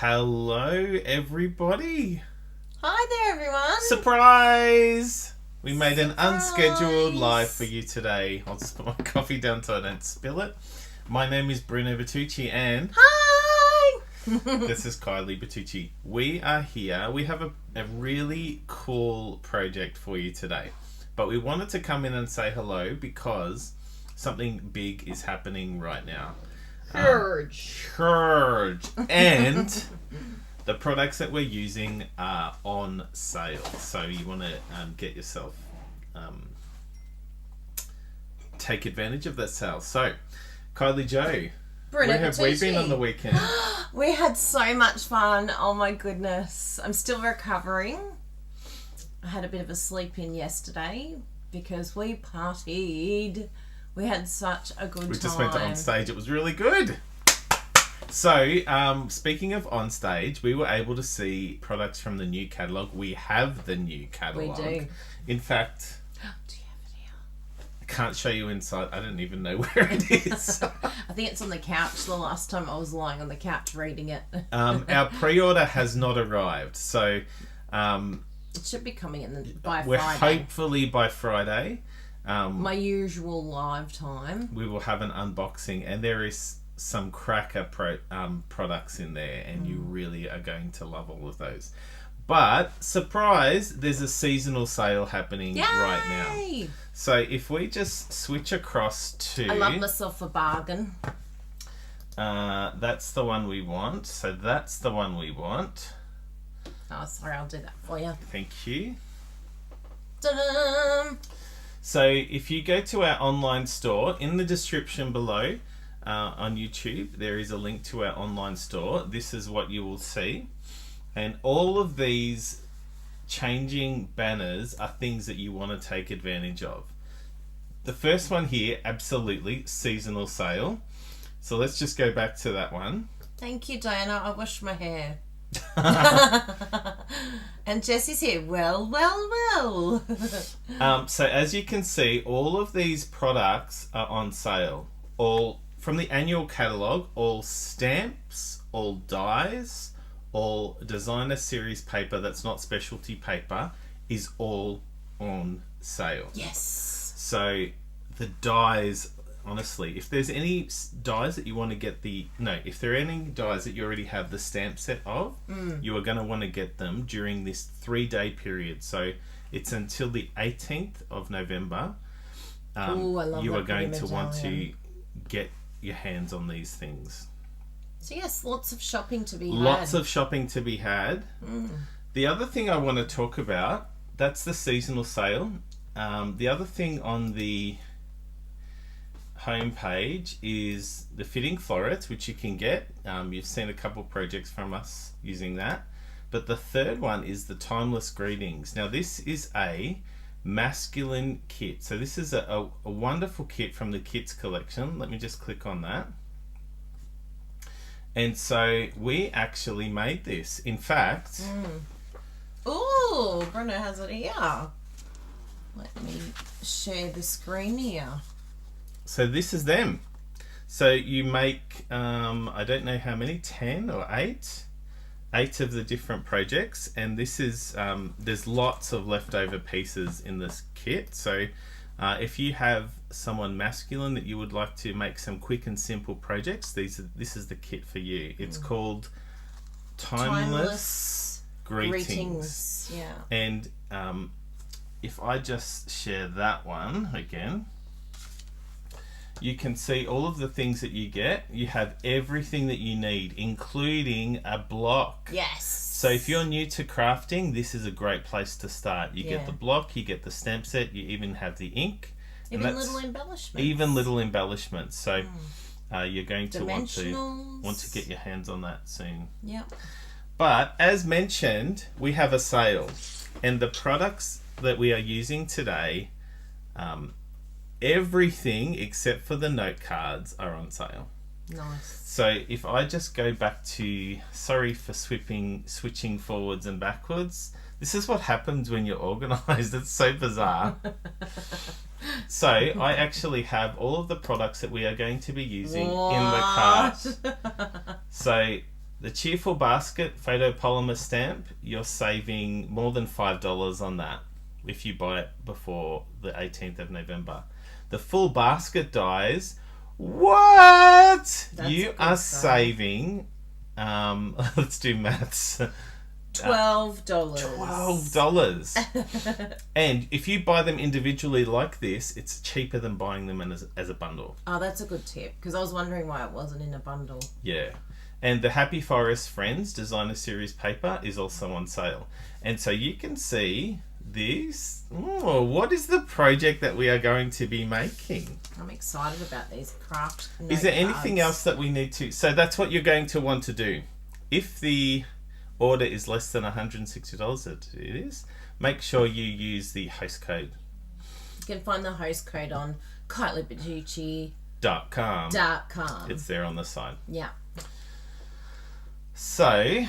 Hello, everybody. Hi there, everyone. Surprise! We made an unscheduled live for you today. I'll just put my coffee down so I don't spill it. My name is Bruno Bertucci and... Hi! This is Kylie Bertucci. We are here. We have a really cool project for you today. But we wanted to come in and say hello because something big is happening right now. Purge. And the products that we're using are on sale. So you want to get yourself, take advantage of that sale. So, Kylie Joe, Bruno where have we Bertucci. been on the weekend? We had so much fun. Oh my goodness. I'm still recovering. I had a bit of a sleep in yesterday because we partied. We had such a good time. We just went to On Stage. It was really good. So, speaking of On Stage, we were able to see products from the new catalogue. We have the new catalogue. We do. In fact... Do you have it here? I can't show you inside. I don't even know where it is. I think it's on the couch. The last time I was lying on the couch reading it. Our pre-order has not arrived. So... it should be coming in by we're Friday. Hopefully by Friday. My usual live time. We will have an unboxing, and there is some cracker products in there, and you really are going to love all of those. But surprise, there's a seasonal sale happening right now. So if we just switch across to, I love myself a bargain. that's the one we want. So that's the one we want. Oh, sorry, I'll do that for you. Thank you. Ta-da! So if you go to our online store, in the description below on YouTube, there is a link to our online store. This is what you will see. And all of these changing banners are things that you want to take advantage of. The first one here, absolutely, seasonal sale. So let's just go back to that one. Thank you, Diana. I washed my hair. And Jessie's here. Well. So as you can see, all of these products are on sale. All from the annual catalogue, all stamps, all dies, all designer series paper that's not specialty paper is all on sale. Yes. So the dies, honestly, if there's any dies that you want to get if there are any dies that you already have the stamp set of, you are going to want to get them during this 3-day period. So it's until the 18th of November. Ooh, I love you that are going pretty to want to medallion. get your hands on these things. So yes, lots of shopping to be had. Lots of shopping to be had. The other thing I want to talk about, that's the seasonal sale. The other thing on the homepage is the fitting florets, which you can get. You've seen a couple projects from us using that. But the third one is the timeless greetings. Now this is a masculine kit. So this is a wonderful kit from the Kits collection. Let me just click on that. And so we actually made this. In fact... Ooh, Bruno has it here. Let me share the screen here. So this is them. So you make, I don't know how many, 10 or 8 of the different projects. And this is, there's lots of leftover pieces in this kit. So if you have someone masculine that you would like to make some quick and simple projects, this is the kit for you. It's called Timeless Greetings. Yeah. And if I just share that one again, you can see all of the things that you get. You have everything that you need, including a block. Yes. So if you're new to crafting, this is a great place to start. You get the block, you get the stamp set, you even have the ink. Even little embellishments. Even little embellishments. So you're going to want to get your hands on that soon. Yep. But as mentioned, we have a sale. And the products that we are using today, everything except for the note cards are on sale. Nice. So if I just go back to, sorry for switching forwards and backwards. This is what happens when you're organised. It's so bizarre. So I actually have all of the products that we are going to be using in the cart. So the Cheerful Basket photopolymer stamp, you're saving more than $5 on that if you buy it before the 18th of November. The full basket dies. What? That's You a good are sign. saving, let's do maths. $12. $12. And if you buy them individually like this, it's cheaper than buying them as a bundle. Oh, that's a good tip, because I was wondering why it wasn't in a bundle. Yeah. And the Happy Forest Friends Designer Series paper is also on sale. And so you can see this. Oh, what is the project that we are going to be making? I'm excited about these craft note Is there cards. anything else that we need to... So that's what you're going to want to do. If the order is less than $160, it is, make sure you use the host code. You can find the host code on .com. kitelybertucci.com. It's there on the side. Yeah. So,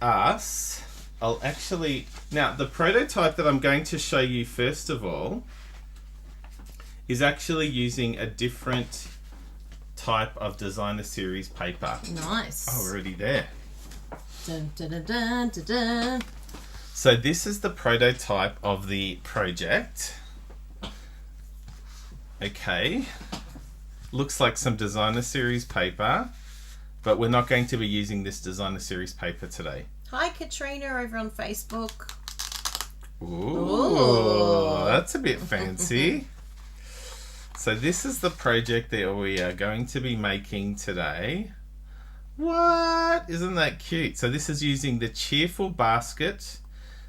I'll actually... Now, the prototype that I'm going to show you first of all is actually using a different type of Designer Series paper. Nice. Oh, already there. Dun, dun, dun, dun, dun, dun. So this is the prototype of the project. Okay. Looks like some Designer Series paper, but we're not going to be using this Designer Series paper today. Hi, Katrina, over on Facebook. Ooh, that's a bit fancy. So this is the project that we are going to be making today. What? Isn't that cute? So this is using the Cheerful Basket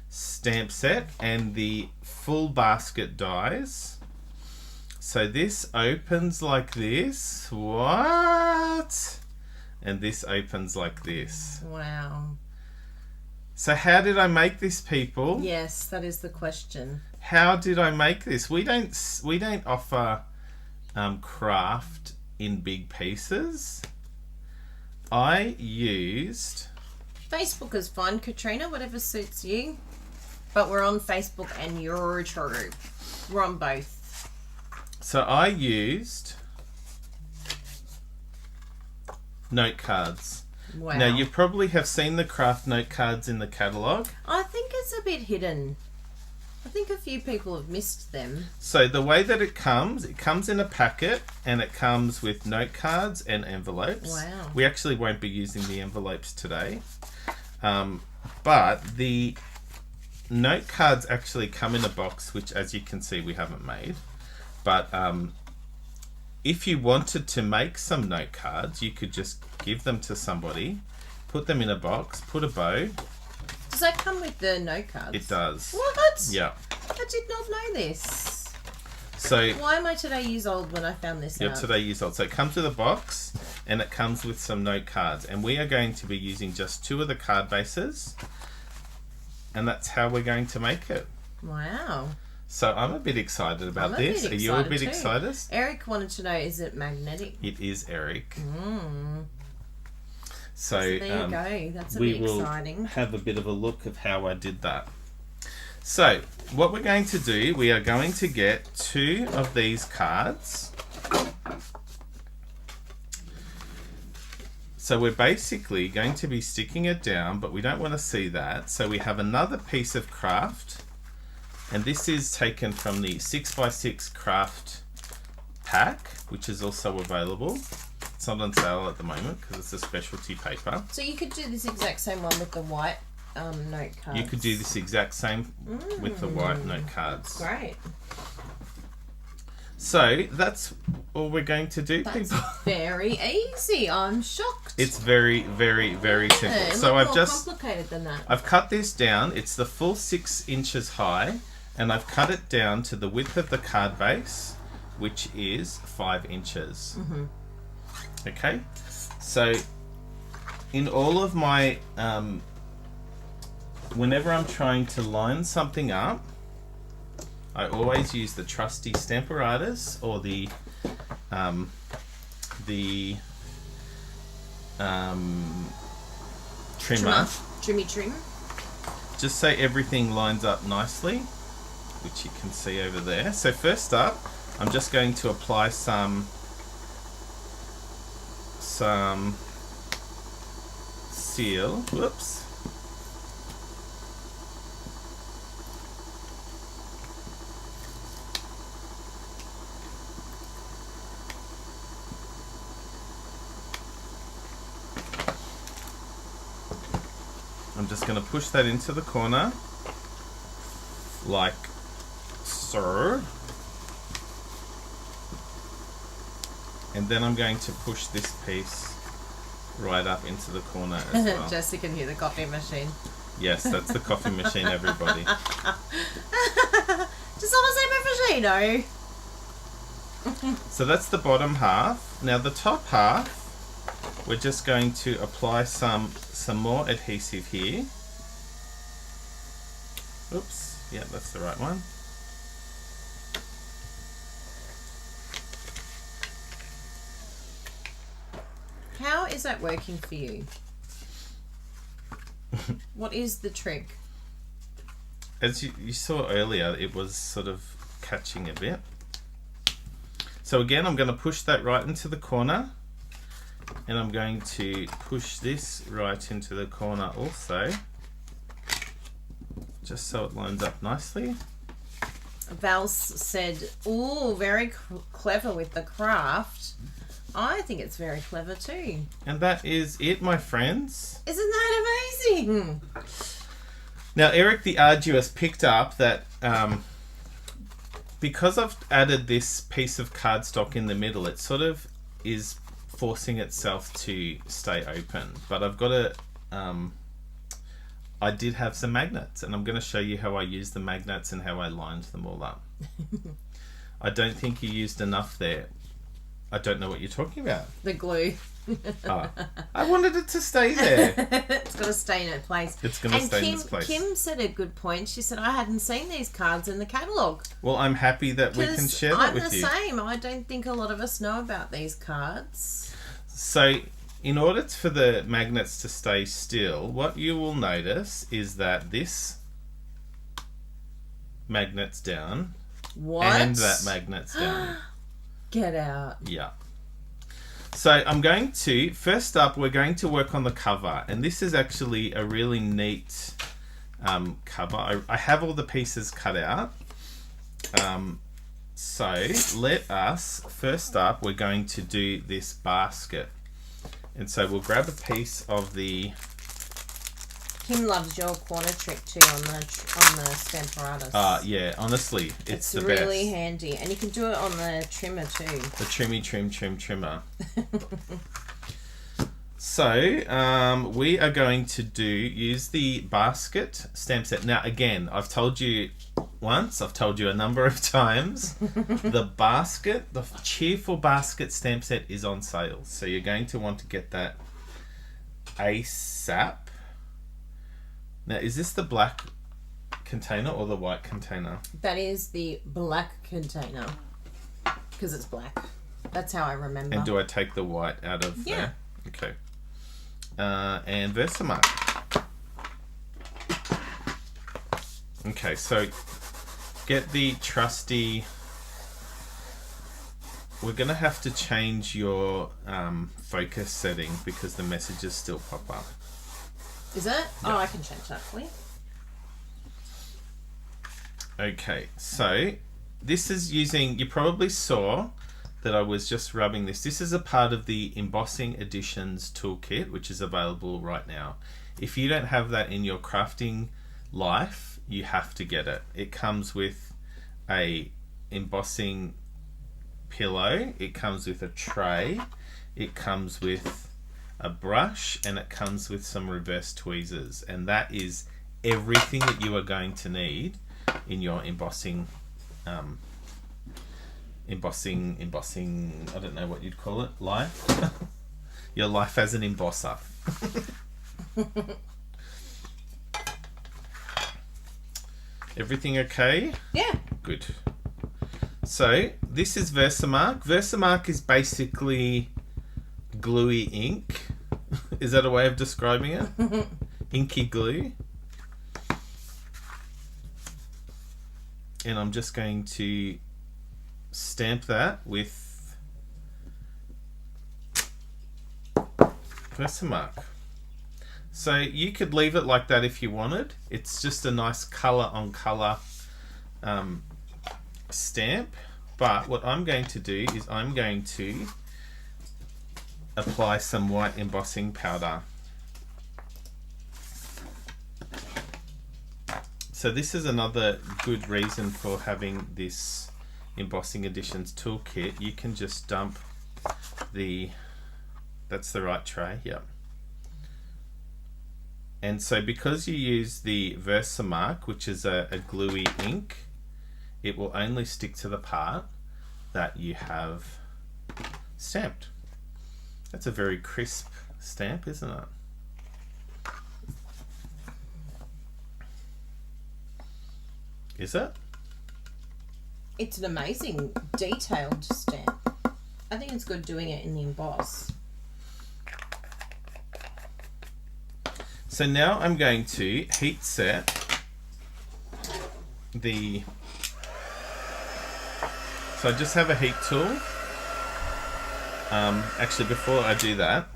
stamp set and the full basket dies. So this opens like this. What? And this opens like this. Wow. So how did I make this, people? Yes, that is the question. How did I make this? We don't offer craft in big pieces. I used... Facebook is fine, Katrina, whatever suits you. But we're on Facebook and YouTube. We're on both. So I used note cards. Wow. Now you probably have seen the craft note cards in the catalogue. I think it's a bit hidden. I think a few people have missed them. So the way that it comes in a packet and it comes with note cards and envelopes. Wow. We actually won't be using the envelopes today. But the note cards actually come in a box, which as you can see we haven't made. But if you wanted to make some note cards, you could just give them to somebody, put them in a box, put a bow. Does that come with the note cards? It does. What? Yeah. I did not know this. So Why am I today years old when I found this you're out? today years old. So it comes with a box and it comes with some note cards. And we are going to be using just 2 of the card bases. And that's how we're going to make it. Wow. So I'm a bit excited about this. Are you a bit excited? Eric wanted to know, is it magnetic? It is, Eric. So there you go. That's a bit exciting. We will have a bit of a look of how I did that. So what we're going to do, we are going to get 2 of these cards. So we're basically going to be sticking it down, but we don't want to see that. So we have another piece of craft, and this is taken from the 6x6 craft pack, which is also available. It's not on sale at the moment because it's a specialty paper. So you could do this exact same one with the white note cards. You could do this exact same with the white note cards. Great. So that's all we're going to do, That's people. very easy. I'm shocked. It's very, very, very simple. Yeah, So not I've more just complicated than that. I've cut this down. It's the full 6 inches high, and I've cut it down to the width of the card base, which is 5 inches. Okay, so in all of my whenever I'm trying to line something up, I always use the trusty Stamparatus or the trimmer. Trimmy trim. Just so everything lines up nicely, which you can see over there. So first up, I'm just going to apply some seal. Whoops. I'm just going to push that into the corner, like so. And then I'm going to push this piece right up into the corner as well. Jesse can hear the coffee machine. Yes, that's the coffee machine, everybody. Just on the same machine, no? So that's the bottom half. Now the top half, we're just going to apply some more adhesive here. Oops, yeah, that's the right one. How is that working for you? What is the trick? As you saw earlier, it was sort of catching a bit. So again, I'm going to push that right into the corner. And I'm going to push this right into the corner also. Just so it lines up nicely. Val said, ooh, very clever with the craft. I think it's very clever too. And that is it, my friends. Isn't that amazing? Now, Eric the Arduous picked up that because I've added this piece of cardstock in the middle, it sort of is forcing itself to stay open. But I've got to... I did have some magnets, and I'm going to show you how I used the magnets and how I lined them all up. I don't think you used enough there. I don't know what you're talking about. The glue. I wanted it to stay there. It's got to stay in its place. It's going to stay in its place. Kim said a good point. She said, I hadn't seen these cards in the catalogue. Well, I'm happy that we can share that with you. I'm the same. I don't think a lot of us know about these cards. So, in order for the magnets to stay still, what you will notice is that this magnet's down. What? And that magnet's down. Get out. Yeah. So I'm going to, first up, we're going to work on the cover. And this is actually a really neat cover. I have all the pieces cut out. So let us, first up, we're going to do this basket. And so we'll grab a piece of the... Kim loves your corner trick too on the Stamparatus. Yeah, honestly, it's the best. It's really handy. And you can do it on the trimmer too. The trimmer. So, we are going to use the basket stamp set. Now, again, I've told you once, I've told you a number of times, the cheerful basket stamp set is on sale. So you're going to want to get that ASAP. Now, is this the black container or the white container? That is the black container. Because it's black. That's how I remember. And do I take the white out of there? Okay. And Versamark. Okay, so get the trusty... We're going to have to change your focus setting because the messages still pop up. Is it? Yeah. Oh, I can change that for you. Okay, so this is using... You probably saw that I was just rubbing this. This is a part of the Embossing Editions toolkit, which is available right now. If you don't have that in your crafting life, you have to get it. It comes with a embossing pillow, it comes with a tray, it comes with a brush, and it comes with some reverse tweezers, and that is everything that you are going to need in your embossing I don't know what you'd call it, life. Your life as an embosser. Everything okay? Yeah. Good. So this is Versamark. Versamark is basically gluey ink. Is that a way of describing it? Inky glue. And I'm just going to stamp that with Versamark. So you could leave it like that if you wanted. It's just a nice colour on colour stamp. But what I'm going to do is I'm going to apply some white embossing powder. So this is another good reason for having this Embossing Editions toolkit. You can just dump that's the right tray, yep. And so because you use the Versamark, which is a gluey ink, it will only stick to the part that you have stamped. That's a very crisp stamp, isn't it? Is it? It's an amazing detailed stamp. I think it's good doing it in the emboss. So now I'm going to heat set so I just have a heat tool. Actually, before I do that,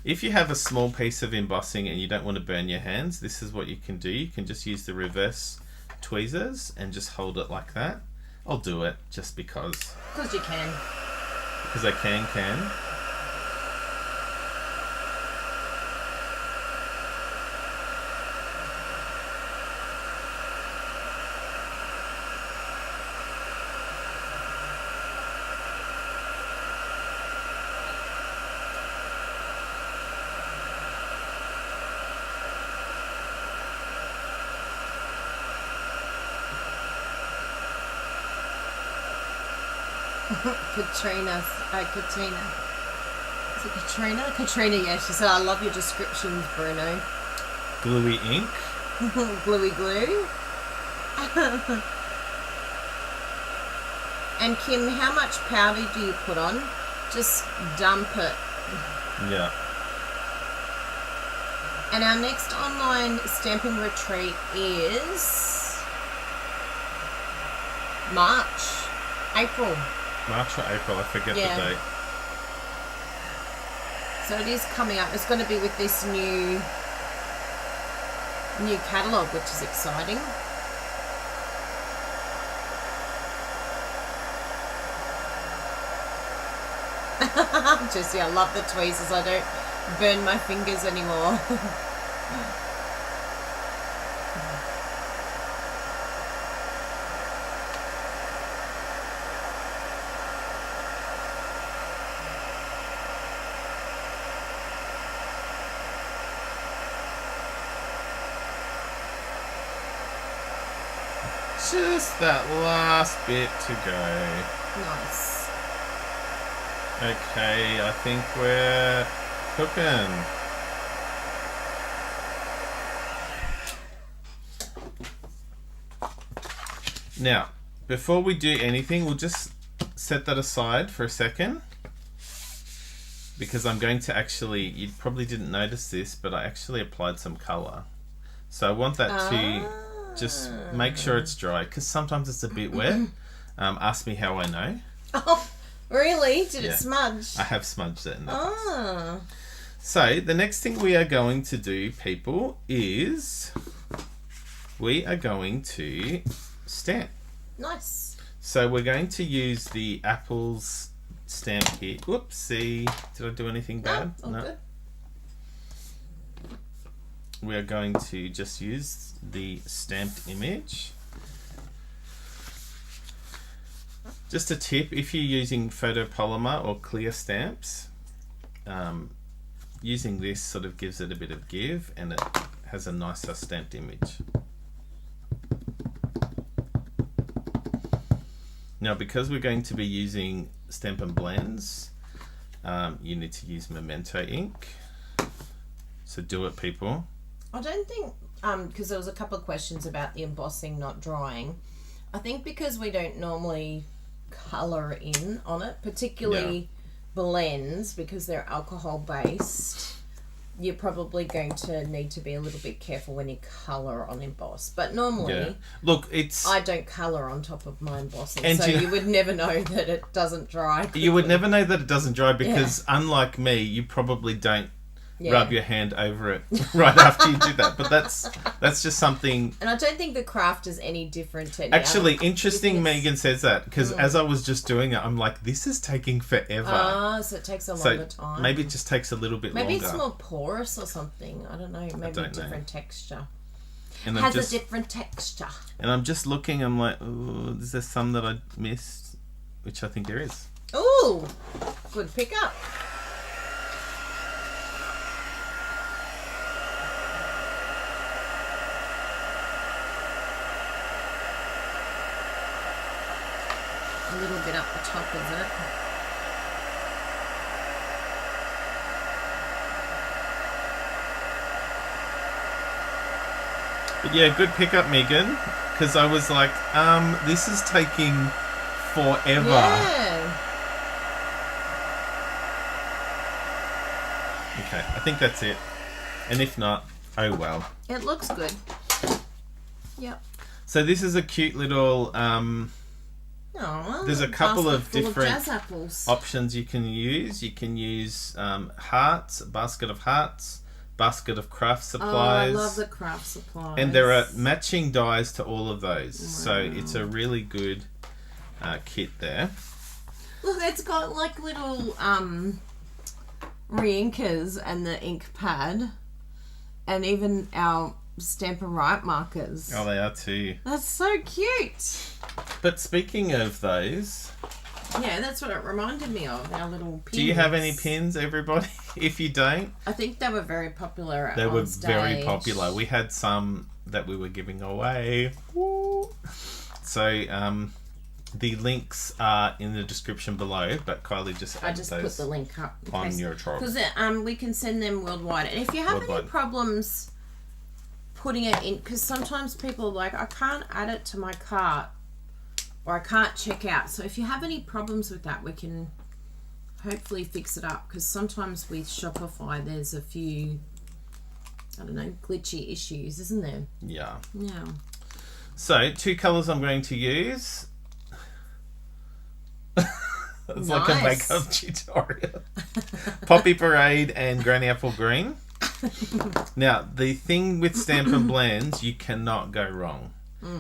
if you have a small piece of embossing and you don't want to burn your hands, this is what you can do. You can just use the reverse tweezers and just hold it like that. I'll do it just because. Because you can. Because I can. Katrina. Is it Katrina? Katrina, yeah. She said, I love your descriptions, Bruno. Gluey ink. Gluey glue. And Kim, how much powder do you put on? Just dump it. Yeah. And our next online stamping retreat is April. March or April, I forget the date. So it is coming up. It's going to be with this new catalogue, which is exciting. Jessie, I love the tweezers. I don't burn my fingers anymore. Just that last bit to go. Nice. Okay, I think we're cooking. Now, before we do anything, we'll just set that aside for a second. Because I'm going to actually, you probably didn't notice this, but I actually applied some colour. So I want that to just make sure it's dry, because sometimes it's a bit wet. Ask me how I know. Oh, really? Did it smudge? I have smudged it in there. Oh. So the next thing we are going to do, people, is we are going to stamp. Nice. So we're going to use the Apple's stamp here. Whoopsie. Did I do anything bad? No. Good. We are going to just use the stamped image. Just a tip, if you're using photopolymer or clear stamps, using this sort of gives it a bit of give and it has a nicer stamped image. Now, because we're going to be using Stampin' Blends, you need to use Memento ink. So do it, people. I don't think, because there was a couple of questions about the embossing not drying. I think because we don't normally colour in on it, particularly blends, because they're alcohol based, you're probably going to need to be a little bit careful when you colour on emboss. But normally, look, I don't colour on top of my embossing, and so you would never know that it doesn't dry quickly. You would never know that it doesn't dry because unlike me, you probably don't rub your hand over it right after you do that. But that's just something. And I don't think the craft is any different to any Actually, other interesting business. Megan says that, because as I was just doing it, I'm like, this is taking forever. So it takes a longer time. Maybe it just takes a little bit Maybe longer. it's more porous or something. I don't know. Maybe don't a different texture. And Has a different texture. And I'm just looking, I'm like, oh, is there some that I missed? Which I think there is. Ooh, good pickup. A little bit up the top, is it? But yeah, good pickup, Megan. Because I was like, this is taking forever. Yeah. Okay, I think that's it. And if not, oh well. It looks good. Yep. So this is a cute little... Oh, there's a couple of full different jazz apples. options you can use. You can use hearts, a basket of hearts, basket of craft supplies. Oh, I love the craft supplies. And there are matching dies to all of those. So it's a really good kit there. Look, it's got like little re-inkers and the ink pad. And even our Stamp and Write markers. Oh, they are too. That's so cute. But speaking of those... Yeah, that's what it reminded me of, our little pins. Do you have any pins, everybody? If you don't... I think they were very popular They on were stage. very popular. We had some that we were giving away. Woo. So, the links are in the description below, but Kylie just I added just those put the link up. on your troll. Because we can send them worldwide. And if you have any problems putting it in, because sometimes people are like, I can't add it to my cart or I can't check out. So if you have any problems with that, we can hopefully fix it up, because sometimes with Shopify there's a few, I don't know, glitchy issues, isn't there? Yeah. Yeah. So, 2 colours I'm going to use. It's like a Nice. makeup tutorial. Poppy Parade and Granny Apple Green. Now, the thing with Stampin' Blends, you cannot go wrong.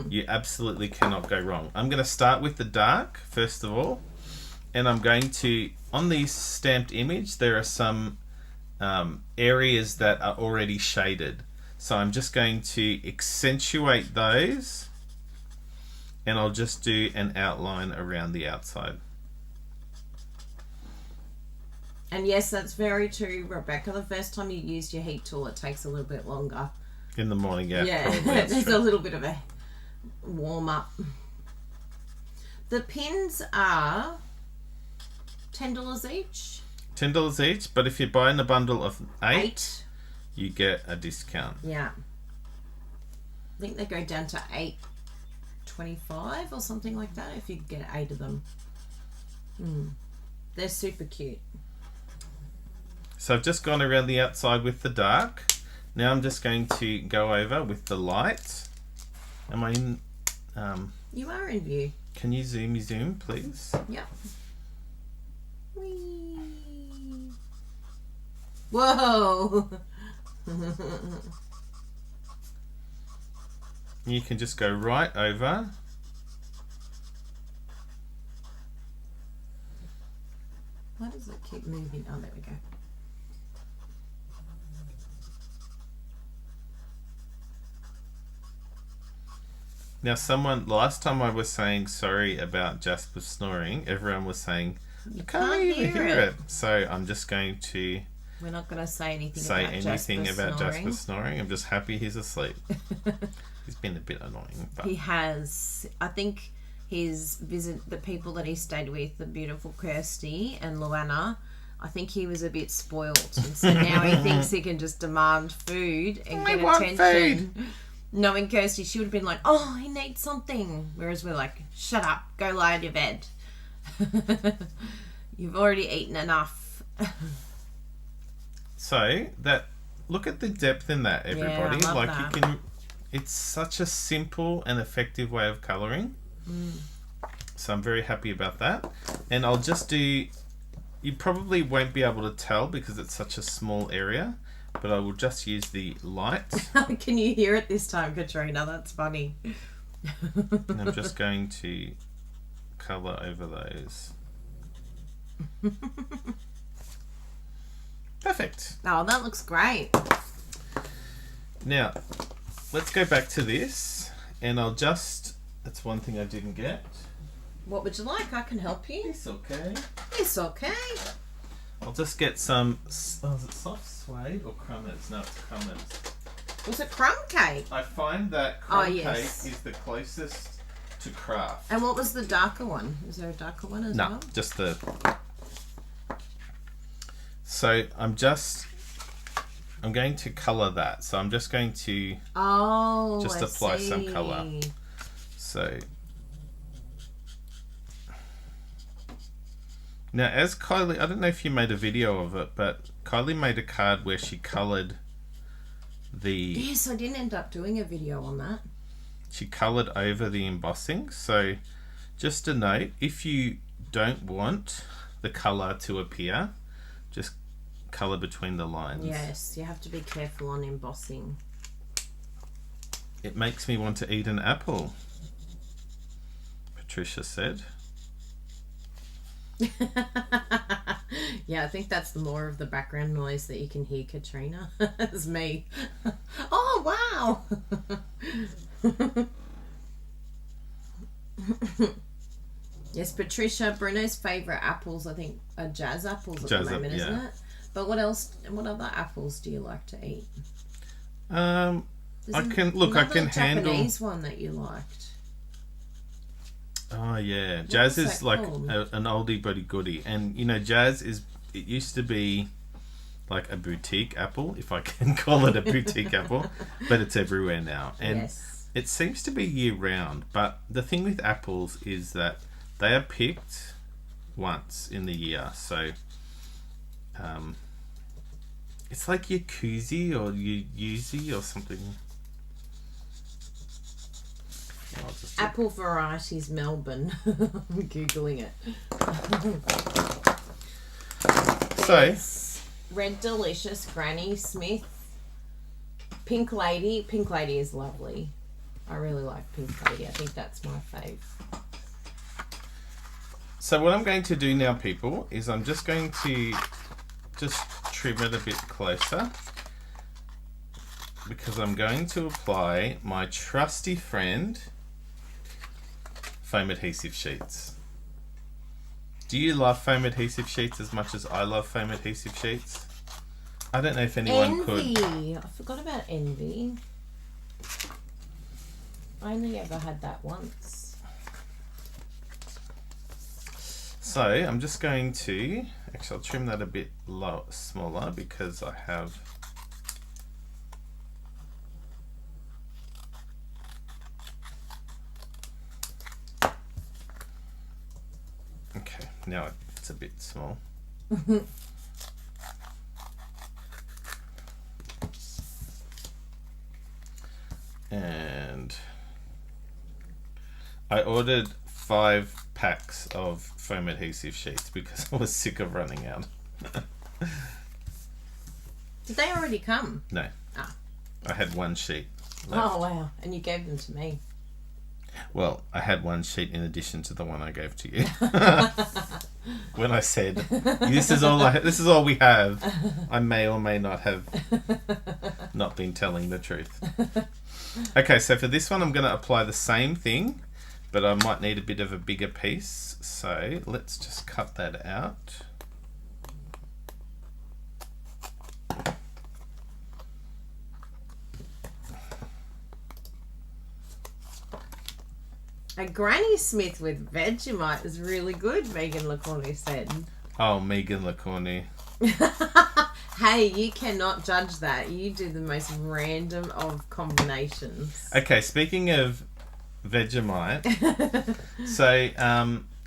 You absolutely cannot go wrong. I'm going to start with the dark, first of all. And I'm going to, on the stamped image, there are some areas that are already shaded. So I'm just going to accentuate those. And I'll just do an outline around the outside. And yes, that's very true, Rebecca. The first time you used your heat tool, it takes a little bit longer. In the morning, yeah. Yeah, probably, that's there's true. a little bit of a warm up. The pins are $10 each. $10 each, but if you buy in a bundle of 8, 8. you get a discount. Yeah. I think they go down to $8.25 or something like that if you get 8 of them. They're super cute. So I've just gone around the outside with the dark. Now I'm just going to go over with the light. Am I in... You are in view. Can you zoom, please? Yep. Whee. Whoa! You can just go right over. Why does it keep moving? Oh, there we go. Now last time I was saying sorry about Jasper snoring, everyone was saying, I can't even hear it. So I'm just going to We're not going to say anything about Jasper snoring. I'm just happy he's asleep. He's been a bit annoying. But He has. I think the people that he stayed with, the beautiful Kirsty and Luana, I think he was a bit spoilt. And so now he thinks he can just demand food and get attention. Knowing Kirsty, she would have been like, oh, he needs something. Whereas we're like, shut up, go lie in your bed. You've already eaten enough. So look at the depth in that, everybody. Yeah, I love like that. It's such a simple and effective way of colouring. So I'm very happy about that. And I'll just do, you probably won't be able to tell because it's such a small area, but I will just use the light. Can you hear it this time, Katrina? That's funny. And I'm just going to colour over those. Perfect. Oh, that looks great. Now, let's go back to this, and I'll just... That's one thing I didn't get. What would you like? I can help you. It's okay. It's okay. I'll just get some... Oh, is it soft suede or crummers? No, it's crummers. Was it crumb cake? I find that crumb cake is the closest to craft. And what was the darker one? Is there a darker one as well? No, just the... So I'm going to colour that. So I'm just going to apply some colour. So now, as Kylie, I don't know if you made a video of it, but Kylie made a card where she coloured the... Yes, I didn't end up doing a video on that. She coloured over the embossing. So just a note, if you don't want the colour to appear, just colour between the lines. Yes, you have to be careful on embossing. It makes me want to eat an apple, Patricia said. Yeah, I think that's more of the background noise that you can hear, Katrina. It's me. Oh, wow. Yes, Patricia, Bruno's favourite apples, I think, are jazz apples at the moment, isn't it? But what else? What other apples do you like to eat? I can handle Japanese one that you liked. Oh yeah, Jazz is like called? an oldie but a goodie, and you know, Jazz is. It used to be like a boutique apple, if I can call it a boutique apple, but it's everywhere now, and it seems to be year round. But the thing with apples is that they are picked once in the year, so it's like your koozie or your yuzu or something. Apple varieties, Melbourne. I'm Googling it. So, Red Delicious, Granny Smith, Pink Lady. Pink Lady is lovely. I really like Pink Lady. I think that's my fave. So what I'm going to do now, people, is I'm just going to trim it a bit closer, because I'm going to apply my trusty friend foam adhesive sheets. Do you love foam adhesive sheets as much as I love foam adhesive sheets? I don't know if anyone Envy. could. I forgot about Envy. I only ever had that once. So I'm just going to, actually I'll trim that a bit smaller because I have okay, now it's a bit small. And I ordered 5 packs of foam adhesive sheets because I was sick of running out. Did they already come? No. Ah. I had 1 sheet left. Oh, wow. And you gave them to me. Well, I had 1 sheet in addition to the one I gave to you. When I said, this is all we have, I may or may not have not been telling the truth. Okay, so for this one I'm going to apply the same thing, but I might need a bit of a bigger piece. So let's just cut that out. A Granny Smith with Vegemite is really good, Megan LaCorney said. Oh, Megan LaCorney. Hey, you cannot judge that. You do the most random of combinations. Okay, speaking of Vegemite, so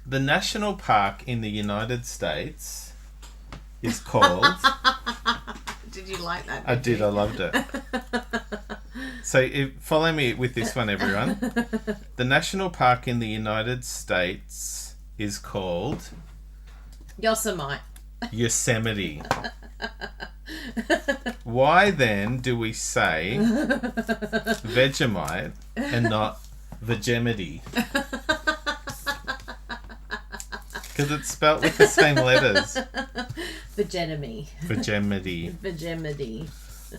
the national park in the United States is called... Did you like that? I did, I loved it. So follow me with this one, everyone. The national park in the United States is called... Yosemite. Yosemite. Why then do we say Vegemite and not Vegemity? Because it's spelt with the same letters. Vegemity. Vegemity. Vegemity.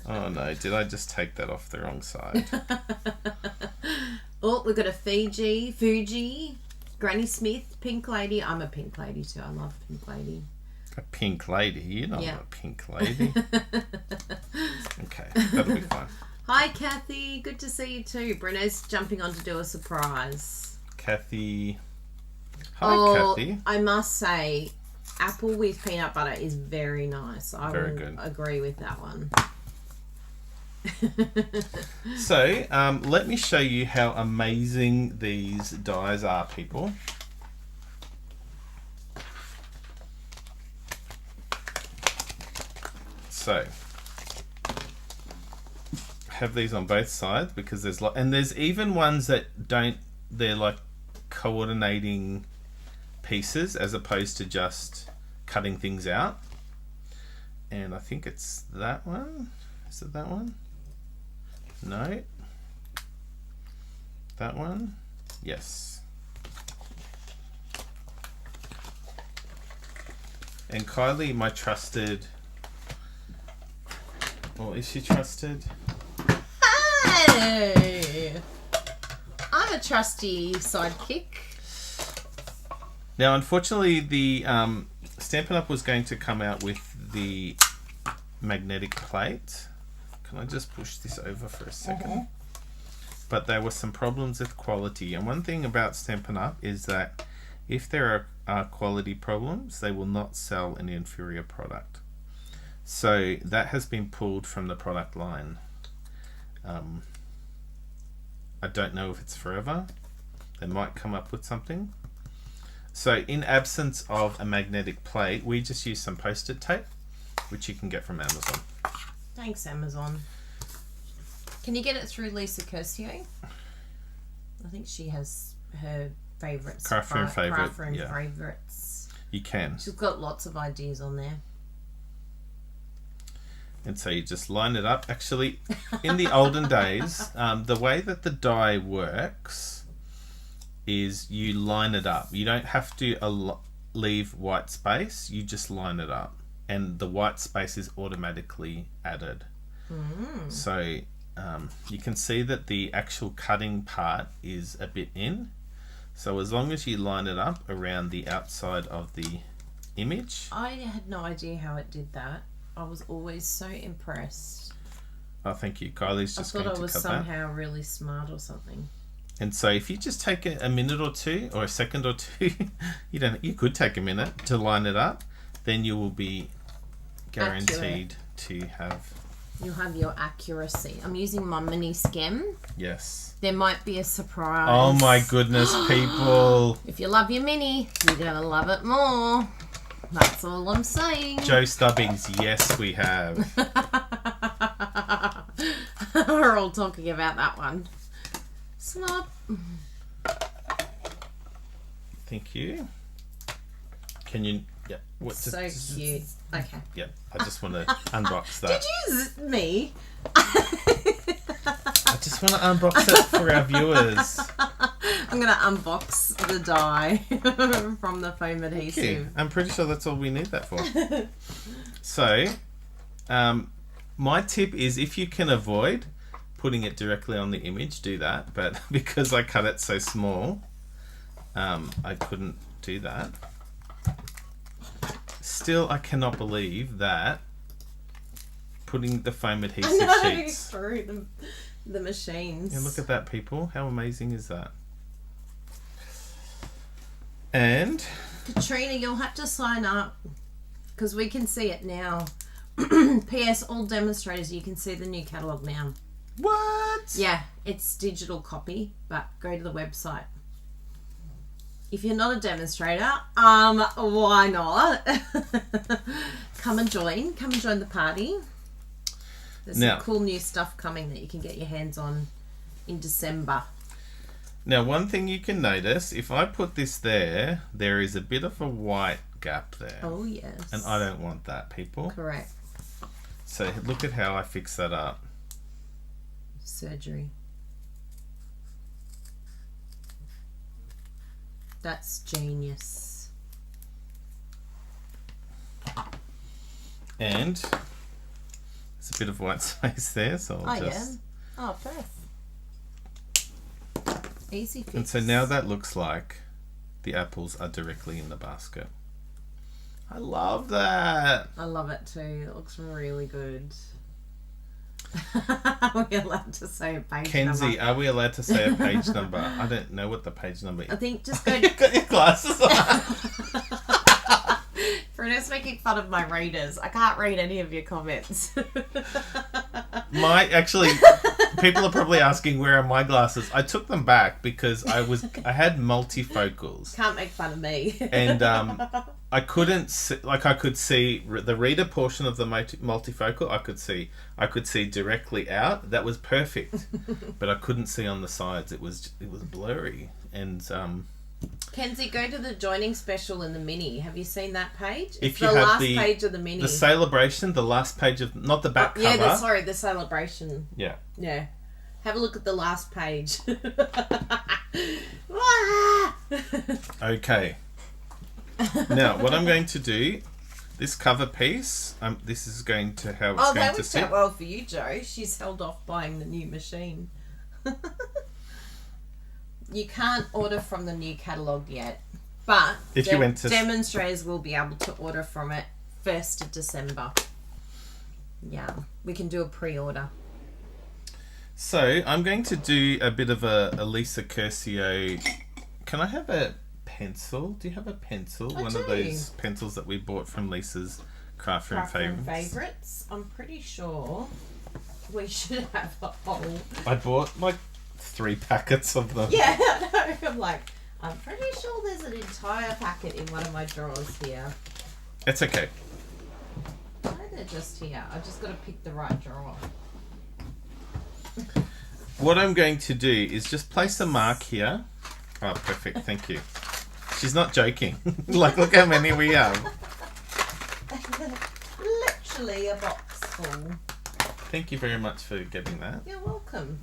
Oh no, did I just take that off the wrong side? Oh, we've got a Fuji, Granny Smith, Pink Lady. I'm a Pink Lady too. I love Pink Lady. A pink lady? You're not Yeah. a pink lady. Okay, that'll be fine. Hi, Kathy. Good to see you too. Bruno's jumping on to do a surprise. Kathy. Hi, Kathy. I must say, apple with peanut butter is very nice. I Very will good. agree with that one. So, let me show you how amazing these dies are, people. So, have these on both sides because there's and there's even ones that don't. They're like coordinating pieces as opposed to just cutting things out. And I think it's that one. Is it that one? No. That one? Yes. And Kylie, my trusted... Or is she trusted? Hey! I'm a trusty sidekick. Now, unfortunately, the Stampin' Up! Was going to come out with the magnetic plate. Can I just push this over for a second? But there were some problems with quality. And one thing about Stampin' Up! Is that if there are quality problems, they will not sell an inferior product. So that has been pulled from the product line. I don't know if it's forever. They might come up with something. So in absence of a magnetic plate, we just use some post-it tape, which you can get from Amazon. Thanks, Amazon. Can you get it through Lisa Curcio? I think she has her favourites. Craft Room favourite, Craft Room yeah. favourites. You can. She's got lots of ideas on there. And so you just line it up. Actually, in the olden days, the way that the die works is you line it up. You don't have to leave white space. You just line it up. And the white space is automatically added. So you can see that the actual cutting part is a bit in. So as long as you line it up around the outside of the image. I had no idea how it did that. I was always so impressed. Oh, thank you. Kylie's just going to cut that. I thought I was somehow really smart or something. And so if you just take a minute or two or a second or two, you could take a minute to line it up, then you will be guaranteed to have... You'll have your accuracy. I'm using my mini skem. Yes. There might be a surprise. Oh my goodness, people. If you love your mini, you're going to love it more. That's all I'm saying. Joe Stubbings, yes we have. We're all talking about that one. Slop. Thank you. Can you... Yeah. What, So cute. Okay. Yeah, I just want to unbox that. Did you me? I just want to unbox it for our viewers. I'm going to unbox the die from the foam adhesive. Okay. I'm pretty sure that's all we need that for. So, my tip is if you can avoid putting it directly on the image, do that. But because I cut it so small, I couldn't do that. Still, I cannot believe that putting the foam adhesive sheets through the machines. And look at that, people. How amazing is that? And Katrina, you'll have to sign up because we can see it now. P.S. All demonstrators, you can see the new catalogue now. what? Yeah, it's digital copy, but go to the website. If you're not a demonstrator, why not? Come and join the party. There's Now, some cool new stuff coming that you can get your hands on in December. Now, one thing you can notice, if I put this there, there is a bit of a white gap there. Oh, yes. And I don't want that, people. Correct. So look at how I fix that up. Surgery. That's genius. And there's a bit of white space there, so I'll just... yeah. Oh, perfect. Easy fix. And so now that looks like the apples are directly in the basket. I love that. I love it too. It looks really good. Are we allowed to say a page Kenzie, number? are we allowed to say a page number? I don't know what the page number is. I think just go... You've got your glasses on. Bruno's making fun of my readers. I can't read any of your comments. People are probably asking where are my glasses. I took them back because I had multifocals. Can't make fun of me. And I couldn't see, I could see the reader portion of the multifocal. I could see directly out. That was perfect, but I couldn't see on the sides. It was blurry. And Kenzie, go to the joining special in the mini. Have you seen that page? If it's you the have last the page of the mini. The celebration, the last page of not the back cover. Yeah, the celebration. Yeah. Yeah. Have a look at the last page. Okay. Now, what I'm going to do, this cover piece, this is going to how it's going that to worked sit. out well for you, Joe. She's held off buying the new machine. You can't order from the new catalogue yet, but If you went to demonstrators will be able to order from it 1st of December. Yeah, we can do a pre-order. So, I'm going to do a bit of a Lisa Curcio. Can I have a pencil? Do you have a pencil? I One do. of those pencils that we bought from Lisa's Craft Room Favorites. I'm pretty sure we should have a whole... I bought like 3 packets of them. Yeah, I know. I'm pretty sure there's an entire packet in one of my drawers here. It's okay. No, they're just here. I've just got to pick the right drawer. What I'm going to do is just place a mark here. Oh, perfect. Thank you. She's not joking. Look how many we have. Literally a box full. Thank you very much for getting that. You're welcome.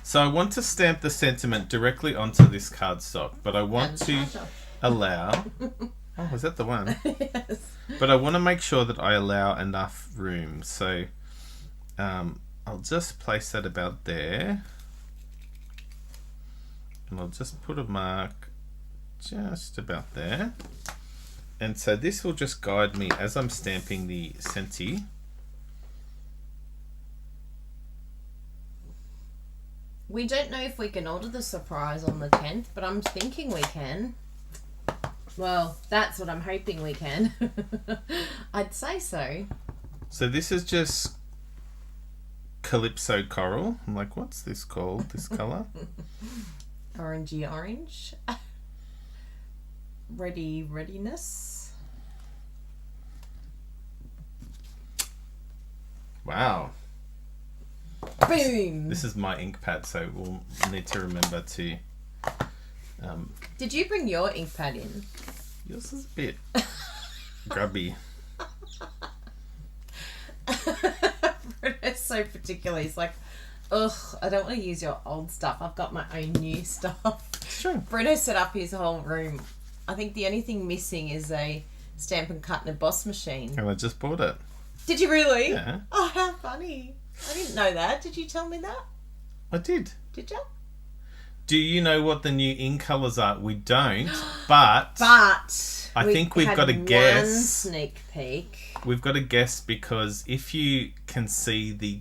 So I want to stamp the sentiment directly onto this cardstock, but I want to allow... Oh, is that the one? Yes. But I want to make sure that I allow enough room. So I'll just place that about there. And I'll just put a mark just about there. And so this will just guide me as I'm stamping the senti. We don't know if we can order the surprise on the 10th, but I'm thinking we can. Well, that's what I'm hoping we can. I'd say so. So this is just Calypso Coral. I'm like, what's this called, this colour? Orangey orange. Readiness. Wow. Boom! This is my ink pad, so we'll need to remember to... Did you bring your ink pad in? Yours is a bit grubby. It's so particular. He's like, ugh, I don't want to use your old stuff. I've got my own new stuff. Sure. Bruno set up his whole room. I think the only thing missing is a stamp and cut and emboss machine. And I just bought it. Did you really? Yeah. Oh, how funny. I didn't know that. Did you tell me that? I did. Did you? Do you know what the new ink colours are? We don't, but... But... I think we've had got to one guess. Sneak peek. We've got to guess because if you can see the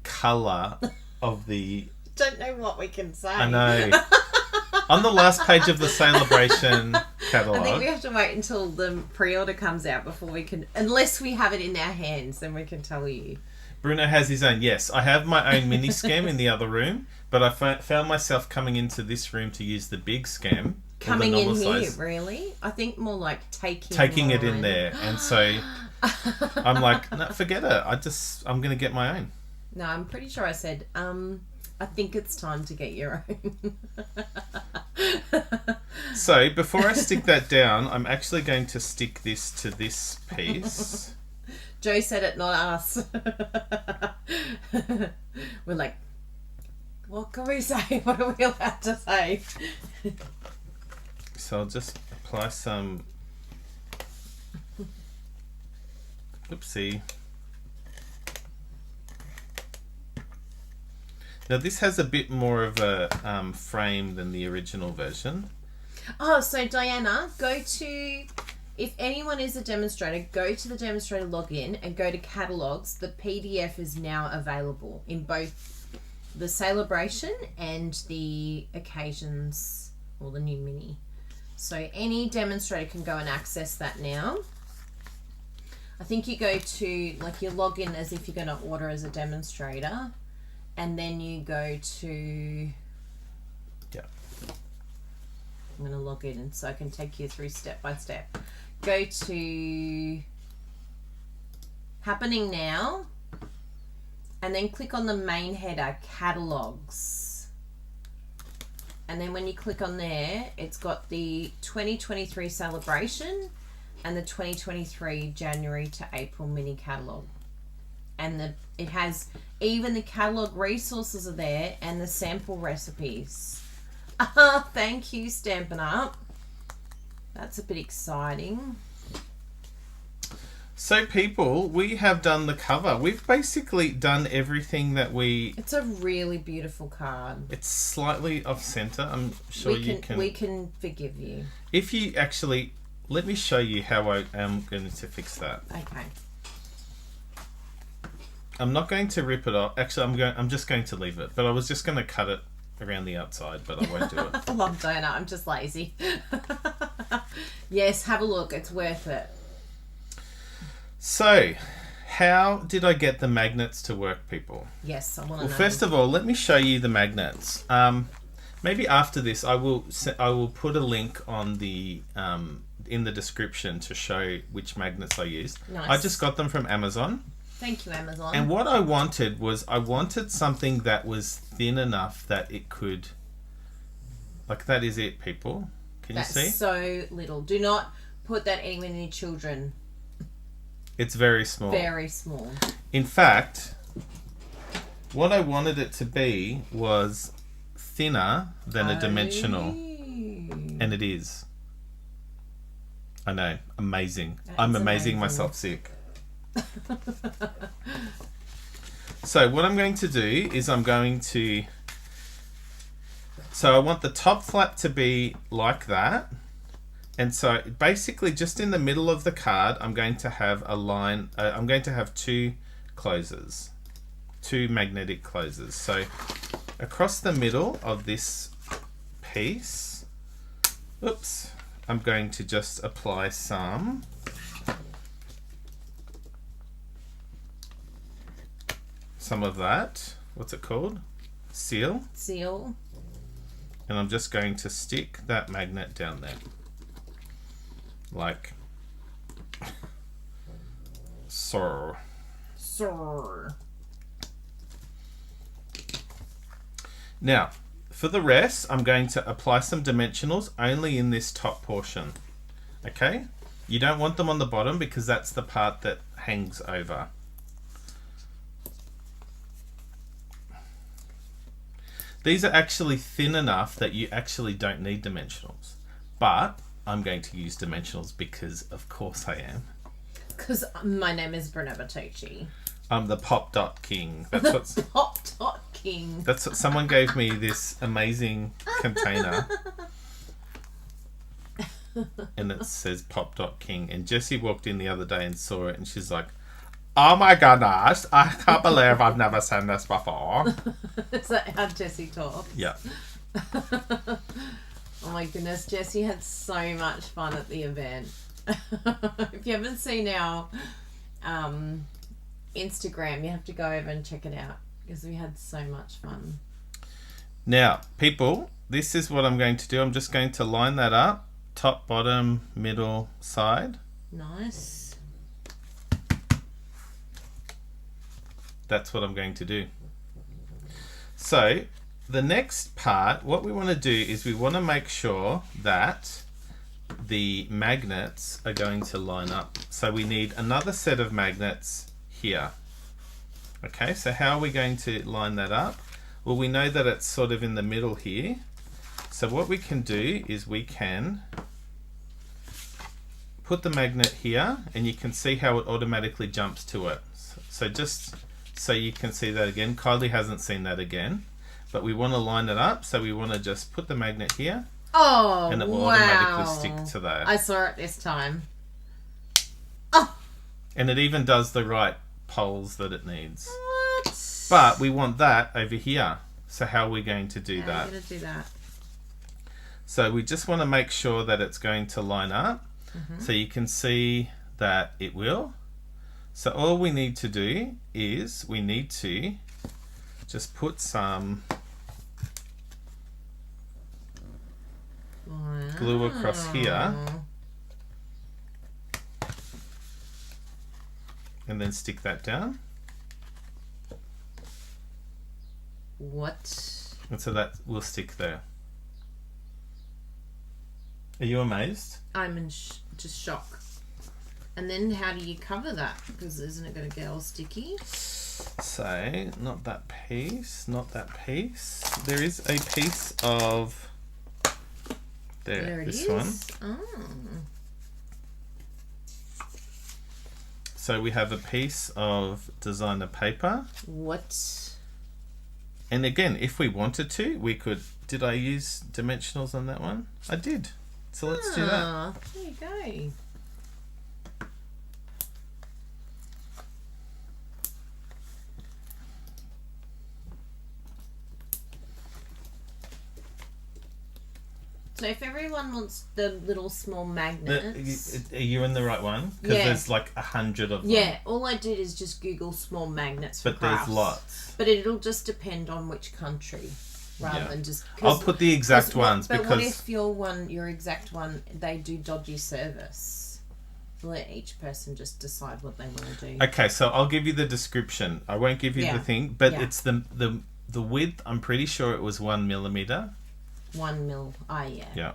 colour of the... Don't know what we can say. I know. On the last page of the celebration catalogue. I think we have to wait until the pre-order comes out before we can... Unless we have it in our hands, then we can tell you. Bruno has his own. Yes, I have my own mini scam in the other room, but I found myself coming into this room to use the big scam. Coming in here, size, really? I think more like taking it in there. And so I'm like, no, forget it. I'm going to get my own. No, I'm pretty sure I said, I think it's time to get your own. So before I stick that down, I'm actually going to stick this to this piece. Joe said it, not us. We're like, what can we say? What are we allowed to say? So I'll just apply some. Oopsie. Now this has a bit more of a frame than the original version. Oh, so Diana, if anyone is a demonstrator, go to the demonstrator login and go to catalogs. The PDF is now available in both the celebration and the occasions, or the new mini. So any demonstrator can go and access that now. I think you go to, like, you log in as if you're going to order as a demonstrator, and then you go to, Yeah. I'm going to log in so I can take you through step by step. Go to Happening Now, and then click on the main header, Catalogs. And then when you click on there, it's got the 2023 celebration and the 2023 January to April mini catalogue. And it has even the catalogue resources are there and the sample recipes. Thank you, Stampin' Up. That's a bit exciting. So people, we have done the cover. We've basically done everything that we... It's a really beautiful card. It's slightly off center. I'm sure We can forgive you. If you actually... Let me show you how I am going to fix that. Okay. I'm not going to rip it off. Actually, I'm just going to leave it. But I was just going to cut it around the outside, but I won't do it. I love donut. I'm just lazy. Yes, have a look. It's worth it. So, how did I get the magnets to work, people? Yes, I want to know. Well, first of all, let me show you the magnets. Maybe after this, I will put a link on the in the description to show which magnets I used. Nice. I just got them from Amazon. Thank you, Amazon. And what I wanted was something that was thin enough that it could, like, that is it, people. Can you see? That's so little. Do not put that anywhere near children. It's very small. Very small. In fact, what I wanted it to be was thinner than a dimensional. And it is. I know. Amazing. I'm amazing myself sick. So what I'm going to do is so I want the top flap to be like that. And so basically just in the middle of the card, I'm going to have a line, I'm going to have two closers, two magnetic closers. So across the middle of this piece, oops, I'm going to just apply some of that, what's it called? Seal. And I'm just going to stick that magnet down there. Like so. Now, for the rest, I'm going to apply some dimensionals only in this top portion. Okay? You don't want them on the bottom because that's the part that hangs over. These are actually thin enough that you actually don't need dimensionals. But I'm going to use dimensionals because of course I am. Because my name is Bruna Bertucci. I'm the Pop Dot King. That's what Pop Dot King. That's what someone gave me, this amazing container. And it says Pop Dot King. And Jessie walked in the other day and saw it and she's like, oh my goodness, I can't believe I've never seen this before. Is that how Jessie talks? Yeah. Oh my goodness, Jessie had so much fun at the event. If you haven't seen our Instagram, you have to go over and check it out because we had so much fun. Now, people, this is what I'm going to do. I'm just going to line that up, top, bottom, middle, side. Nice. That's what I'm going to do. So the next part, what we want to do is we want to make sure that the magnets are going to line up. So we need another set of magnets here. Okay, so how are we going to line that up? Well, we know that it's sort of in the middle here. So what we can do is we can put the magnet here, and you can see how it automatically jumps to it. So just so you can see that again, Kylie hasn't seen that again, but we want to line it up. So we want to just put the magnet here. Oh, and it will wow. automatically stick to that. I saw it this time. And it even does the right poles that it needs. What? But we want that over here. So how are we going to do that? How are you going to do that? So we just want to make sure that it's going to line up. So you can see that it will. So all we need to do is we need to just put some glue across here and then stick that down. What? And so that will stick there. Are you amazed? I'm in just shock. And then how do you cover that? Because isn't it going to get all sticky? So, not that piece, not that piece. There is a piece of... There it this is. one. Oh. So we have a piece of designer paper. What? And again, if we wanted to, we could... Did I use dimensionals on that one? I did. So let's do that. There you go. So if everyone wants the little small magnets... Are you in the right one? Because Yeah. there's like 100 of them. Yeah, all I did is just Google small magnets for But crafts. there's lots. But it'll just depend on which country, rather than just... I'll put the exact ones But because... what if your exact one, they do dodgy service? Let each person just decide what they want to do. Okay, so I'll give you the description. I won't give you Yeah. the thing, but Yeah. it's the width. I'm pretty sure it was 1 millimeter. 1 mil. Oh, yeah. Yeah.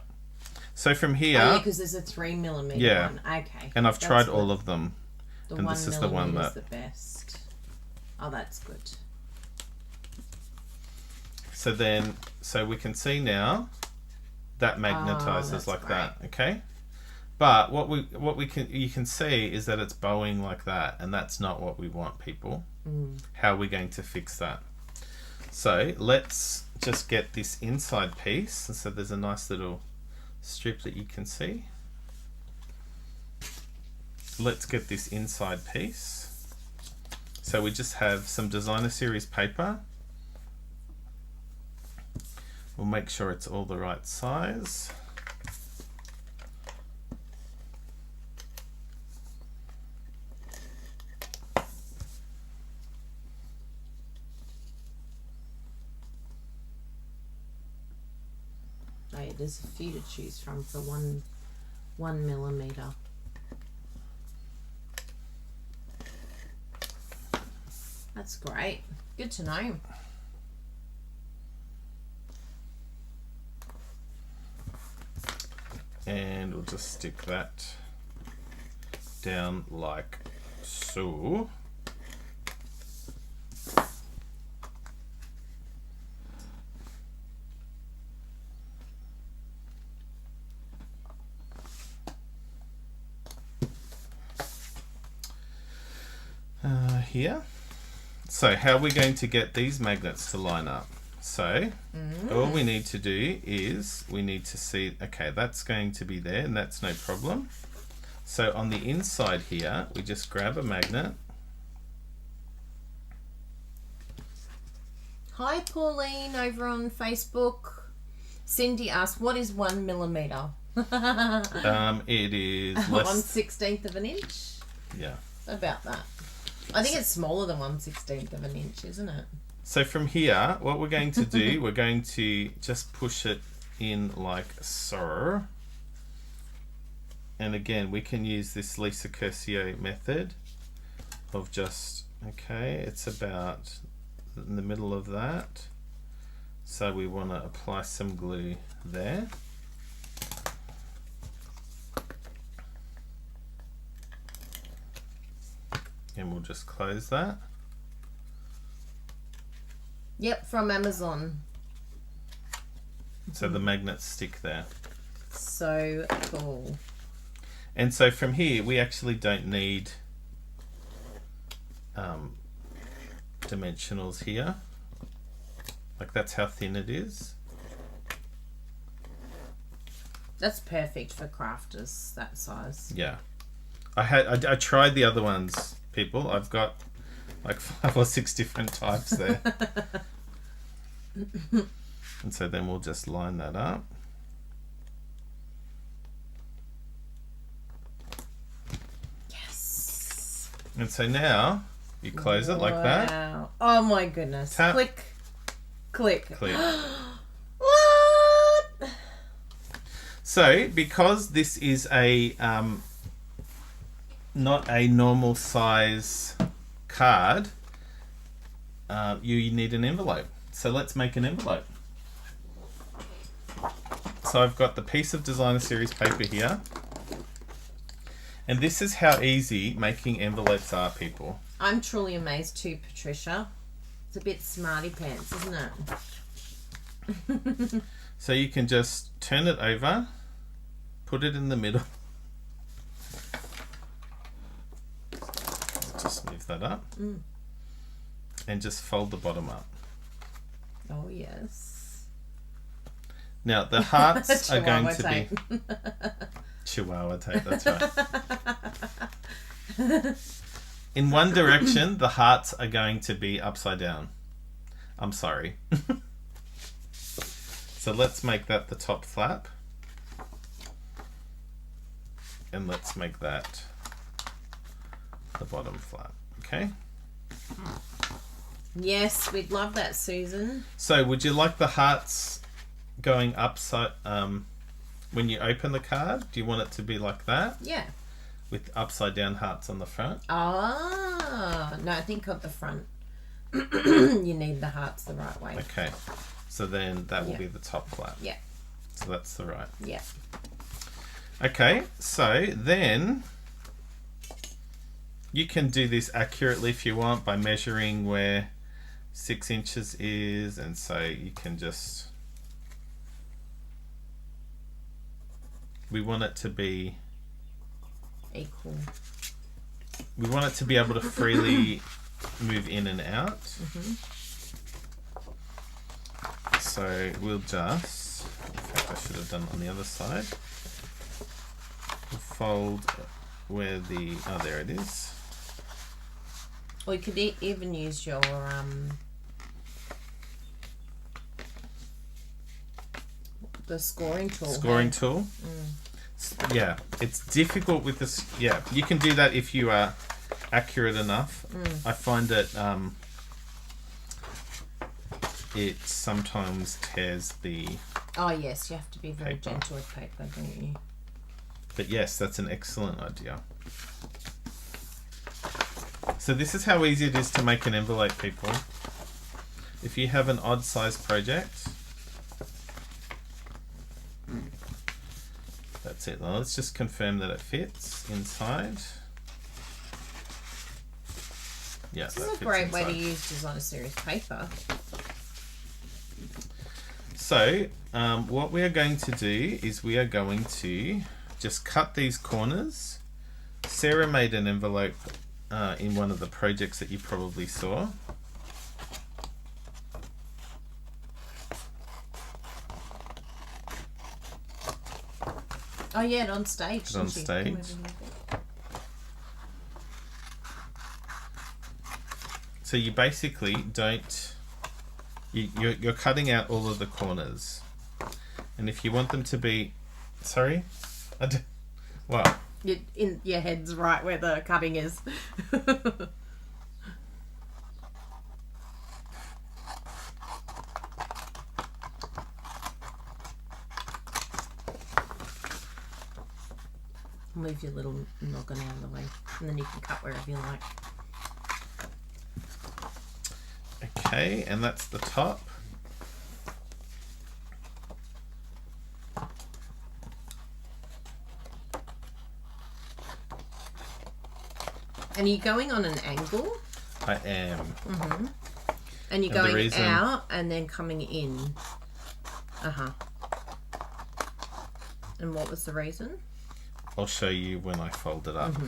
So from here, Oh, yeah, because there's a 3 millimeter Yeah. one. Okay. and I've That's tried good. all of them. The and 1 this is the one millimeter's that- the best. Oh, that's good. So we can see now that magnetizes that's like great. that. Okay. But you can see is that it's bowing like that, and that's not what we want, people. How are we going to fix that? So let's just get this inside piece. And so there's a nice little strip that you can see. Let's get this inside piece. So we just have some designer series paper. We'll make sure it's all the right size. Oh, yeah, there's a few to choose from for 1 millimeter. That's great. Good to know. And we'll just stick that down like so. Here. So how are we going to get these magnets to line up? So all we need to do is we need to see, okay, that's going to be there and that's no problem. So on the inside here, we just grab a magnet. Hi, Pauline, over on Facebook. Cindy asked, what is 1 millimeter? It is less. 1/16 of an inch? Yeah. About that. I think it's smaller than 1/16 of an inch, isn't it? So from here, what we're going to do, we're going to just push it in like so. And again, we can use this Lisa Curcio method of just, okay, it's about in the middle of that. So we want to apply some glue there. And we'll just close that. Yep, from Amazon. So the magnets stick there. So cool. And so from here, we actually don't need dimensionals here. Like that's how thin it is. That's perfect for crafters, that size. Yeah. I tried the other ones, people. I've got like 5 or 6 different types there. And so then we'll just line that up. Yes. And so now you close it like that. Wow. Oh my goodness. Tap. Click. Click. Click. What? So because this is a not a normal size card, you need an envelope. So let's make an envelope. So I've got the piece of designer series paper here. And this is how easy making envelopes are, people. I'm truly amazed too, Patricia. It's a bit smarty pants, isn't it? So you can just turn it over, put it in the middle. Just move that up. And just fold the bottom up. Oh, yes. Now the hearts are going to tape. be Chihuahua tape, that's right. In one direction, the hearts are going to be upside down. I'm sorry. So let's make that the top flap. And let's make that the bottom flap. Okay? Yes, we'd love that, Susan. So would you like the hearts going upside when you open the card? Do you want it to be like that? Yeah. With upside down hearts on the front? Ah, no, I think on the front. You need the hearts the right way. Okay. So then that will be the top flap. Yeah. So that's the right. Yeah. Okay, so then you can do this accurately if you want by measuring where 6 inches is, and so you can just, we want it to be Equal. We want it to be able to freely move in and out. So we'll just, in fact I should have done it on the other side. We'll fold where the, oh there it is. Or you could even use your the scoring tool. Scoring tool. Yeah, it's difficult with this. Yeah, you can do that if you are accurate enough. I find that it sometimes tears the. Oh yes, you have to be very paper. gentle with paper, don't you? But yes, that's an excellent idea. So this is how easy it is to make an envelope, people. If you have an odd size project, that's it. Now let's just confirm that it fits inside. Yeah, This is a great way to use designer series paper. So what we are going to do is we are going to just cut these corners. Sarah made an envelope in one of the projects that you probably saw. Oh yeah, on stage. On didn't she? stage. So you basically don't, you're cutting out all of the corners. And if you want them to be, sorry? Wow. Your head's right where the cutting is. Move your little noggin out of the way, and then you can cut wherever you like. Okay, and that's the top. And you're going on an angle? I am. Mm-hmm. And you're going out and then coming in. Uh-huh. And what was the reason? I'll show you when I fold it up. Mm-hmm.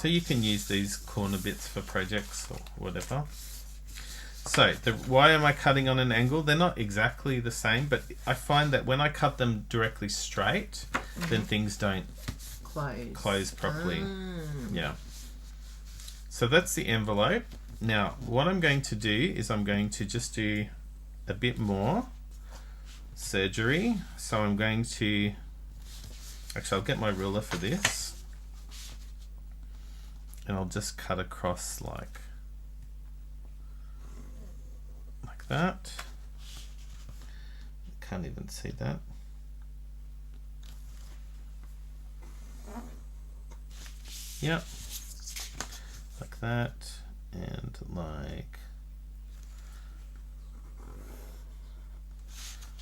So you can use these corner bits for projects or whatever. So why am I cutting on an angle? They're not exactly the same, but I find that when I cut them directly straight, then things don't close properly. Yeah. So that's the envelope. Now, what I'm going to do is I'm going to just do a bit more surgery. So I'm going to, actually I'll get my ruler for this. And I'll just cut across like that. Can't even see that. Yep. Like that. And like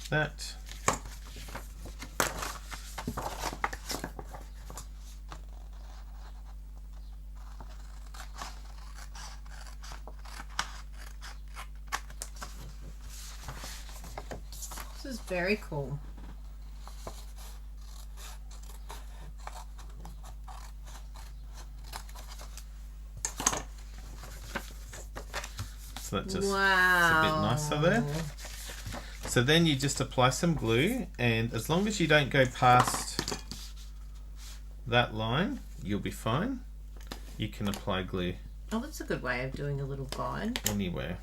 that. This is very cool. So that just it's a bit nicer there. So then you just apply some glue, and as long as you don't go past that line, you'll be fine. You can apply glue. Oh, that's a good way of doing a little guide. Anywhere.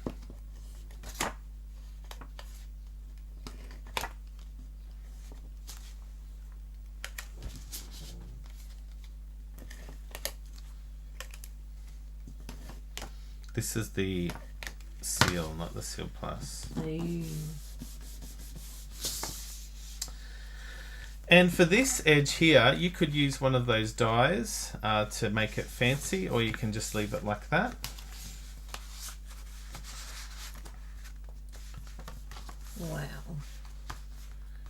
This is the seal, not the Seal Plus. Ooh. And for this edge here, you could use one of those dies to make it fancy, or you can just leave it like that. Wow.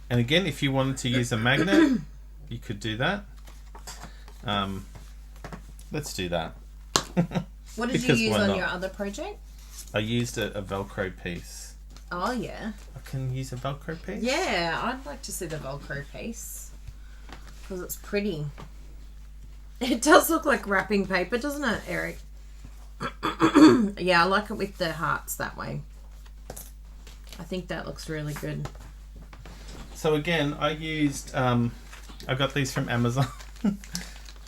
And again, if you wanted to use a magnet, you could do that. Let's do that. What did you use on your other project? I used a Velcro piece. Oh, yeah. I can use a Velcro piece? Yeah, I'd like to see the Velcro piece. Because it's pretty. It does look like wrapping paper, doesn't it, Eric? Yeah, I like it with the hearts that way. I think that looks really good. So again, I used, I got these from Amazon.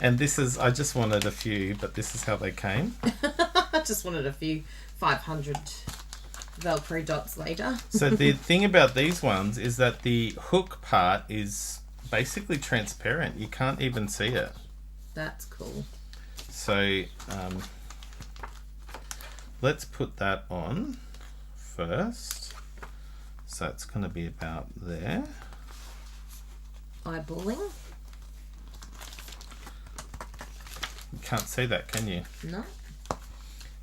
And this is, I just wanted a few, but this is how they came. I just wanted a few 500 Velcro dots later. So the thing about these ones is that the hook part is basically transparent. You can't even see it. That's cool. So let's put that on first. So it's going to be about there. Eyeballing? You can't see that, can you? No.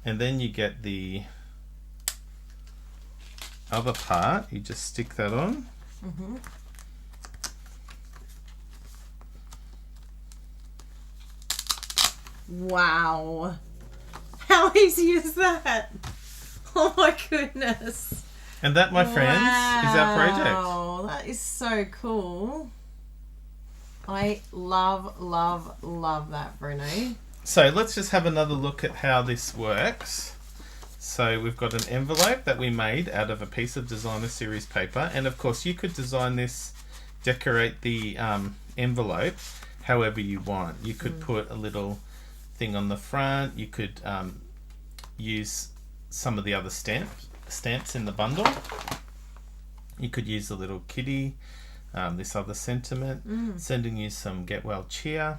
And then you get the other part. You just stick that on. Mm-hmm. Wow. How easy is that? Oh my goodness. And that, my friends, is our project. Wow, that is so cool. I love, love, love that, Bruno. So let's just have another look at how this works. So we've got an envelope that we made out of a piece of designer series paper. And of course you could design this, decorate the envelope however you want. You could put a little thing on the front. You could use some of the other stamps in the bundle. You could use a little kitty, this other sentiment, sending you some get well cheer.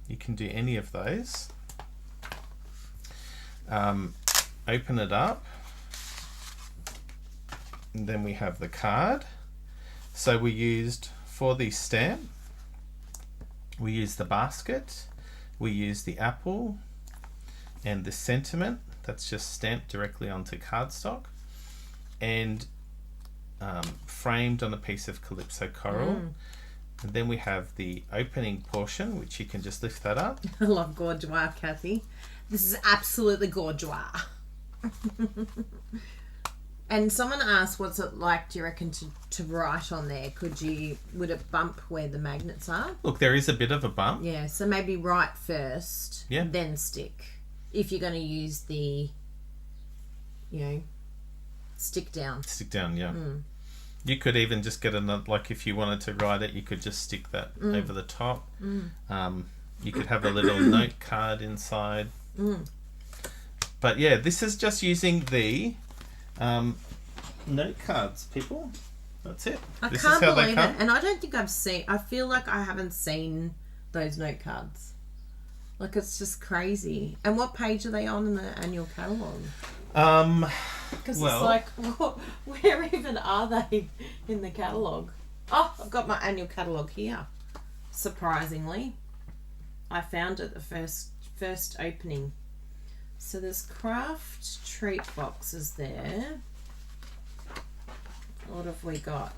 You can do any of those. Open it up, and then we have the card. So we used, for the stamp, we used the basket, we used the apple and the sentiment That's just stamped directly onto cardstock and framed on a piece of Calypso coral. And then we have the opening portion, which you can just lift that up. I love gorgeois, Kathy. This is absolutely gorgeois. And someone asked, what's it like, do you reckon, to write on there? Would it bump where the magnets are? Look, there is a bit of a bump. Yeah, so maybe write first, then stick. If you're going to use the, stick down. Stick down, yeah. You could even just get another, like if you wanted to write it, you could just stick that over the top. You could have a little note card inside. But yeah, this is just using the note cards, people. That's it. I can't believe it. And I don't think I feel like I haven't seen those note cards. Like, it's just crazy. And what page are they on in the annual catalogue? Because it's like, where even are they in the catalogue? Oh, I've got my annual catalogue here. Surprisingly, I found it the first opening. So there's craft treat boxes there. What have we got?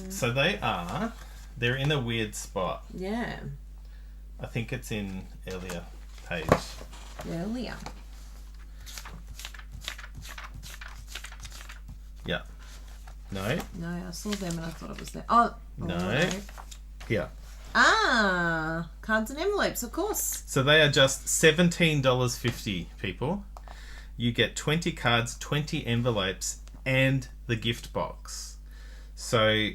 So they're in a weird spot. Yeah. I think it's in earlier page. Earlier. Yeah. No. No, I saw them and I thought it was there. Oh. No. Here. Cards and envelopes, of course. So they are just $17.50, people. You get 20 cards, 20 envelopes, and the gift box. So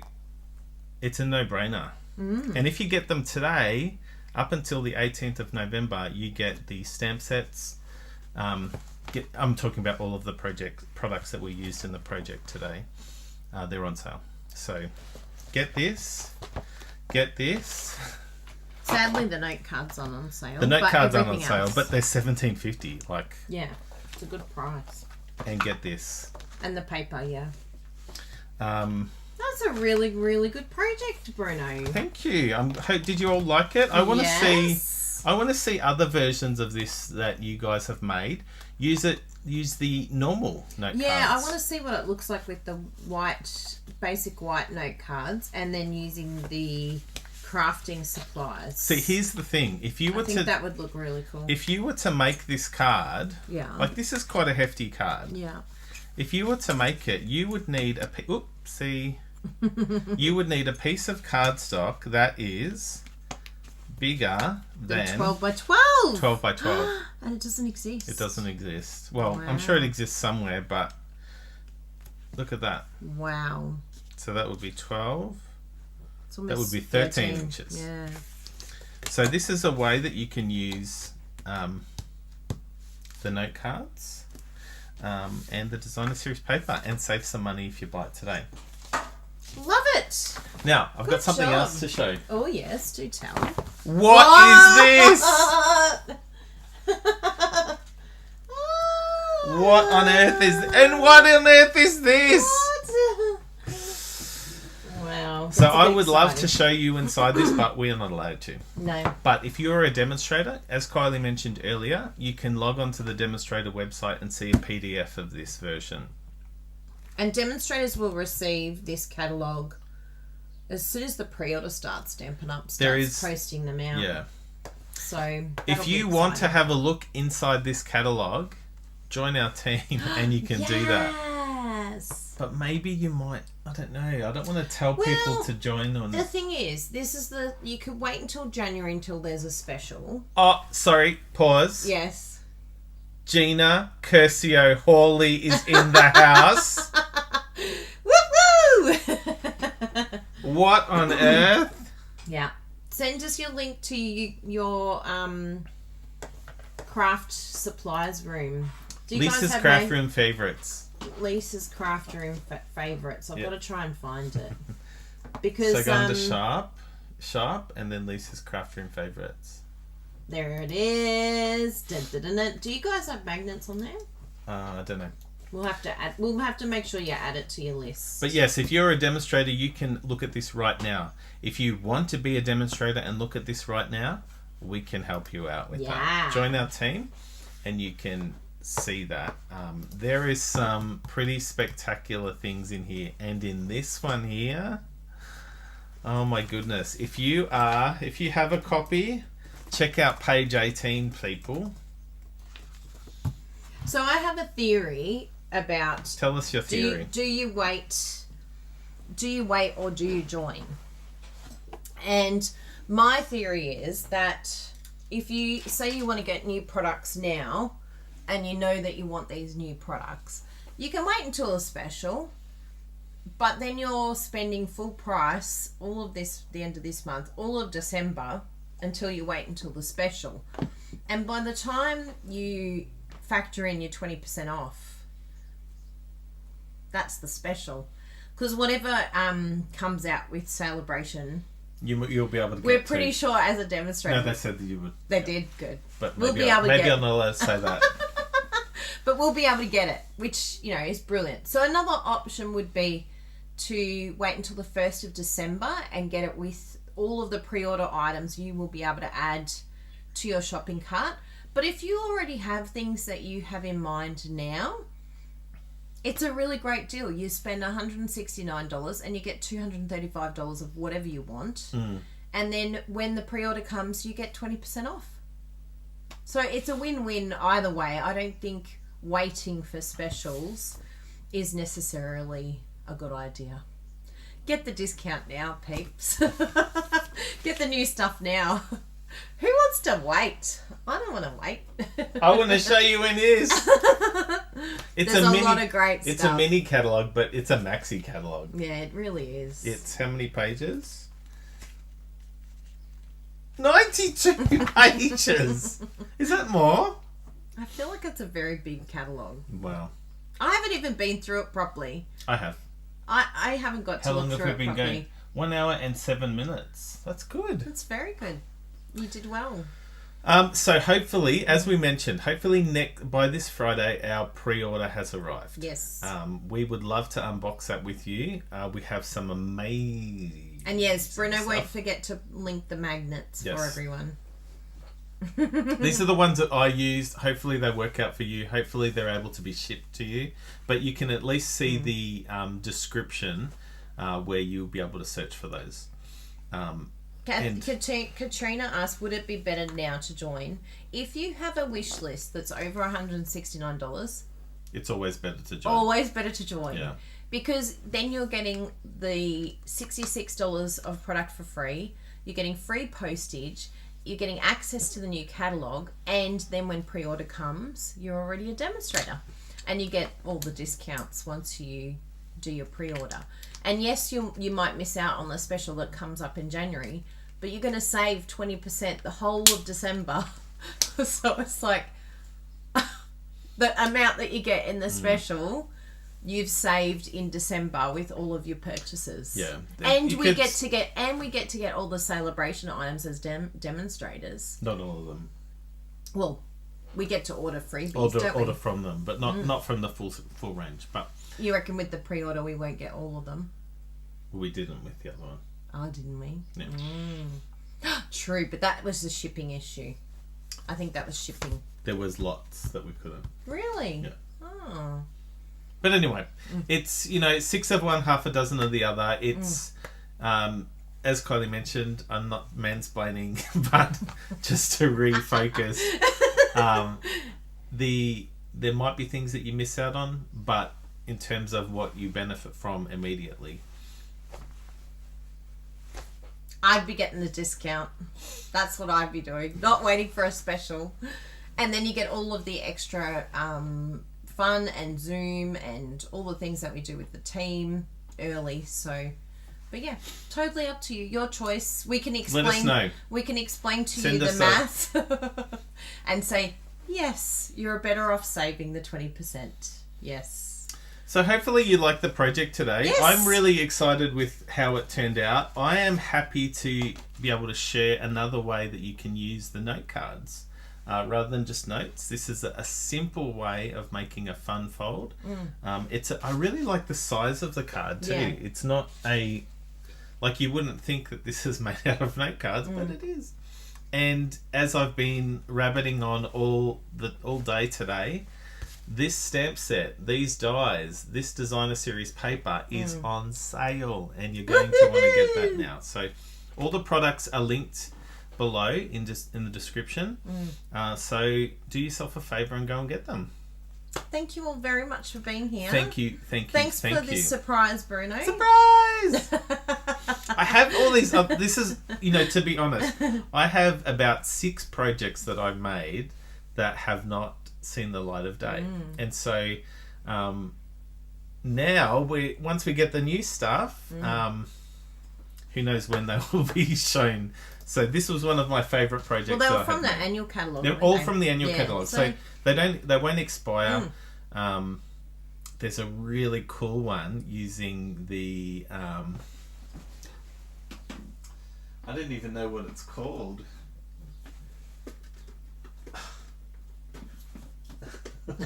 it's a no-brainer. And if you get them today, up until the 18th of November, you get the stamp sets. I'm talking about all of the products that we used in the project today. They're on sale. So get this. Sadly, the note cards aren't on sale. The note cards aren't on sale, but they're $17.50. Like, yeah, it's a good price. And get this. And the paper, yeah. That's a really, really good project, Bruno. Thank you. Did you all like it? I want to see other versions of this that you guys have made. Use the normal note cards. Yeah, I want to see what it looks like with the basic white note cards, and then using the crafting supplies. See, here's the thing. I think that would look really cool. If you were to make this card, like this is quite a hefty card. Yeah. If you were to make it, you would need you would need a piece of cardstock that is bigger than 12 by 12. 12 by 12. And it doesn't exist. It doesn't exist. Well, I'm sure it exists somewhere, but look at that. Wow. So that would be 12. That would be 13 inches. Yeah. So this is a way that you can use the note cards and the designer series paper and save some money if you buy it today. Love it. Now, I've got something else to show. Oh, yes, do tell. What is this? What on earth is this? Wow. So I would love to show you inside this, but we are not allowed to. No. But if you're a demonstrator, as Kylie mentioned earlier, you can log on to the demonstrator website and see a PDF of this version. And demonstrators will receive this catalogue as soon as the pre-order starts, Stampin' Up starts posting them out. Yeah. So if you want to have a look inside this catalogue, join our team and you can do that. Yes. But maybe you might, I don't know. I don't want to tell people to join on. The thing is, you could wait until January until there's a special. Oh, sorry. Pause. Yes. Gina Curcio Hawley is in the house. Woohoo! What on earth? Yeah. Send us your link to your craft supplies room. Do you Lisa's guys have craft room favourites. Lisa's craft room favourites. I've got to try and find it. Because so go into Sharp, and then Lisa's craft room favourites. There it is. Dun, dun, dun, dun. Do you guys have magnets on there? I don't know. We'll have to make sure you add it to your list. But yes, if you're a demonstrator, you can look at this right now. If you want to be a demonstrator and look at this right now, we can help you out with Yeah. that. Join our team and you can see that. There is some pretty spectacular things in here. And in this one here, oh my goodness. If you have a copy, check out page 18, people. So I have a theory about... Tell us your theory. Do you wait or do you join? And my theory is that if you say you want to get new products now and you know that you want these new products, you can wait until a special, but then you're spending full price all of this, the end of this month, all of December, until you wait until the special. And by the time you factor in your 20% off, that's the special. Because whatever comes out with Celebration, you'll be able to get we're pretty sure as a demonstrator. No, they said that you would. They did, good. But we'll maybe be able to maybe get I'm not allowed to say that. But we'll be able to get it, which, you know, is brilliant. So another option would be to wait until the 1st of December and get it with all of the pre-order items you will be able to add to your shopping cart. But if you already have things that you have in mind now, it's a really great deal. You spend $169 and you get $235 of whatever you want. And then when the pre-order comes, you get 20% off. So it's a win-win either way. I don't think waiting for specials is necessarily a good idea. Get the discount now, peeps. Get the new stuff now. Who wants to wait? I don't want to wait. I want to show you when it is. There's a lot of great stuff. It's a mini catalogue, but it's a maxi catalogue. Yeah, it really is. It's how many pages? 92 pages. Is that more? I feel like it's a very big catalogue. Wow. I haven't even been through it properly. I have. I haven't got to How look long have through we it been properly. going? 1 hour and 7 minutes. That's good. That's very good. You did well. So hopefully, as we mentioned, by this Friday, our pre-order has arrived. Yes. We would love to unbox that with you. We have some amazing... And yes, Bruno stuff. won't forget to link the magnets for everyone. These are the ones that I used. Hopefully they work out for you. Hopefully they're able to be shipped to you. But you can at least see the description where you'll be able to search for those. Katrina asked, would it be better now to join? If you have a wish list that's over $169, it's always better to join. Always better to join. Yeah. Because then you're getting the $66 of product for free. You're getting free postage. You're getting access to the new catalogue. And then when pre-order comes, you're already a demonstrator. And you get all the discounts once you do your pre-order. And yes, you might miss out on the special that comes up in January, but you're going to save 20% the whole of December. So it's like the amount that you get in the special, you've saved in December with all of your purchases. Yeah. And we get to get all the Celebration items as demonstrators. Not all of them. Well, we get to order freebies, Order from them, but not from the full range. But you reckon with the pre-order we won't get all of them? We didn't with the other one. Oh, didn't we? Yeah. True, but that was the shipping issue. I think that was shipping. There was lots that we couldn't. Really? Yeah. Oh. But anyway, it's 6 of one, half a dozen of the other. It's as Kylie mentioned, I'm not mansplaining, but just to refocus, there might be things that you miss out on, but in terms of what you benefit from immediately. I'd be getting the discount. That's what I'd be doing. Not waiting for a special. And then you get all of the extra fun and Zoom and all the things that we do with the team early. So, but yeah, totally up to you. Your choice. We can explain. Let us know. We can explain to Send you the us math and say, yes, you're better off saving the 20%. Yes. So hopefully you like the project today. Yes. I'm really excited with how it turned out. I am happy to be able to share another way that you can use the note cards. Rather than just notes, this is a simple way of making a fun fold. I really like the size of the card too. Yeah. It's not like you wouldn't think that this is made out of note cards, but it is. And as I've been rabbiting on all day today, this stamp set, these dies, this designer series paper is on sale, and you're going to want to get that now. So all the products are linked below in the description. So do yourself a favour and go and get them. Thank you all very much for being here. Thank you. Thanks for this surprise, Bruno. Surprise! I have all these. This is, to be honest, I have about 6 projects that I've made that have not seen the light of day, and so now once we get the new stuff, who knows when they will be shown. So this was one of my favourite projects. Well, they were from the annual catalogue. They're all from the annual catalogue, so they won't expire. There's a really cool one using the I don't even know what it's called.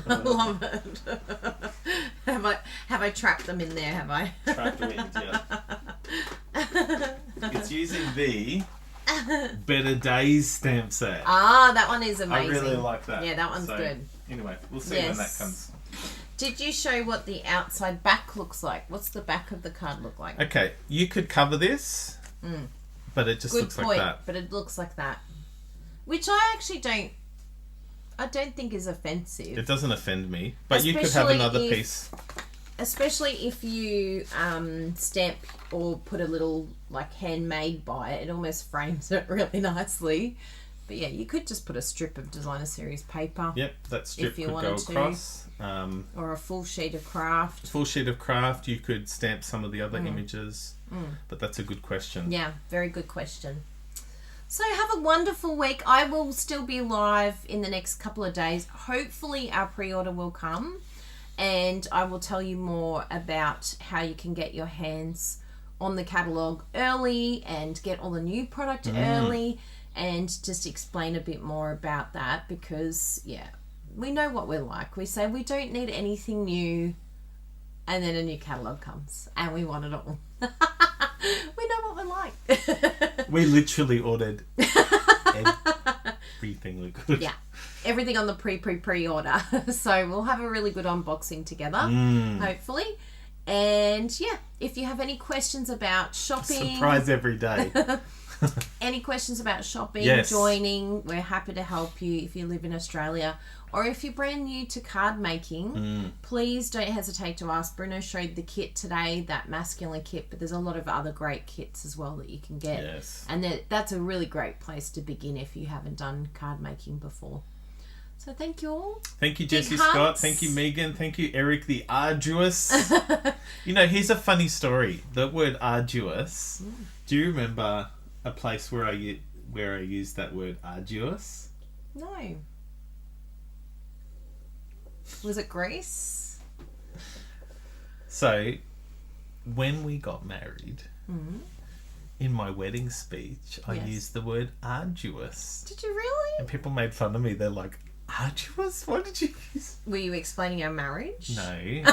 I love it. Have I trapped them in there? Have I? Trapped wind, yeah. It's using the Better Days stamp set. Ah, that one is amazing. I really like that. Yeah, that one's good. Anyway, we'll see when that comes. Did you show what the outside back looks like? What's the back of the card look like? Okay, you could cover this, but it just looks like that. But it looks like that, which I actually don't think is offensive. It doesn't offend me, but you could have another piece. Especially if you stamp or put a little handmade by it, it almost frames it really nicely. But yeah, you could just put a strip of designer series paper. Yep, that strip could go across. Or a full sheet of craft. Full sheet of craft. You could stamp some of the other images. But that's a good question. Yeah, very good question. So have a wonderful week. I will still be live in the next couple of days. Hopefully our pre-order will come, and I will tell you more about how you can get your hands on the catalogue early and get all the new product early, and just explain a bit more about that, because we know what we're like. We say we don't need anything new, and then a new catalogue comes and we want it all. We know what we're like. We literally ordered everything we could. Yeah, everything on the pre-order. So we'll have a really good unboxing together, hopefully. And if you have any questions about shopping, surprise every day. Any questions about shopping, joining, we're happy to help you if you live in Australia. Or if you're brand new to card making, please don't hesitate to ask. Bruno showed the kit today, that masculine kit, but there's a lot of other great kits as well that you can get. Yes. And that's a really great place to begin if you haven't done card making before. So thank you all. Thank you, Jessie Scott. Thank you, Megan. Thank you, Eric the Arduous. Here's a funny story. The word arduous. Do you remember a place where I used that word arduous? No. Was it Greece? So, when we got married, in my wedding speech, I used the word arduous. Did you really? And people made fun of me. They're like, arduous? What did you use? Were you explaining our marriage? No.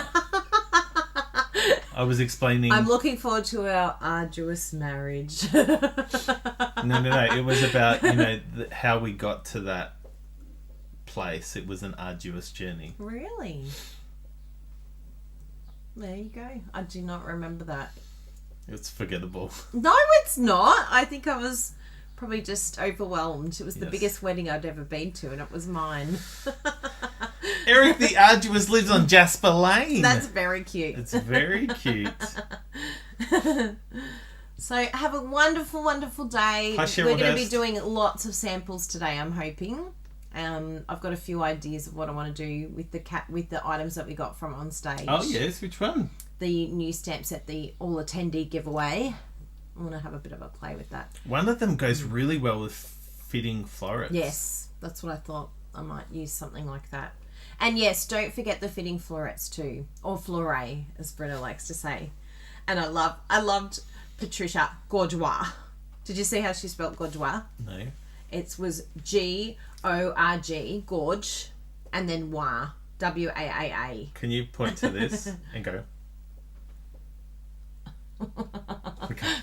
I was explaining... I'm looking forward to our arduous marriage. No. It was about, how we got to that place. It was an arduous journey. Really? There you go. I do not remember that. It's forgettable. No, it's not. I think I was probably just overwhelmed. It was the biggest wedding I'd ever been to, and it was mine. Eric the Arduous lives on Jasper Lane. That's very cute. It's very cute. So have a wonderful, wonderful day. Hi, Cheryl. We're going to be doing lots of samples today, I'm hoping. I've got a few ideas of what I want to do with the items that we got from on stage. Oh yes, which one? The new stamp set, the all attendee giveaway. I want to have a bit of a play with that. One of them goes really well with fitting florets. Yes, that's what I thought. I might use something like that. And yes, don't forget the fitting florets too, or flore, as Britta likes to say. And I loved Patricia Gorgois. Did you see how she spelled Gorgois? No. It was Gorg, gorge, and then Wa, Waa. Can you point to this and go? Okay.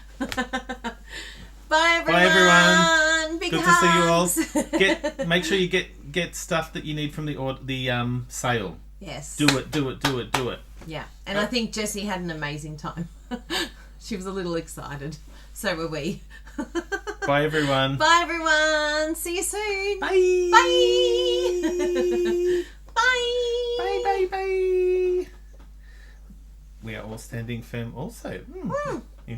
Bye everyone. Bye everyone. Big Good hugs. to see you all. Make sure you get stuff that you need from the sale. Yes. Do it. Yeah, and I think Jessie had an amazing time. She was a little excited. So were we. Bye, everyone. Bye, everyone. See you soon. Bye. Bye. Bye. Bye. We are all standing firm also.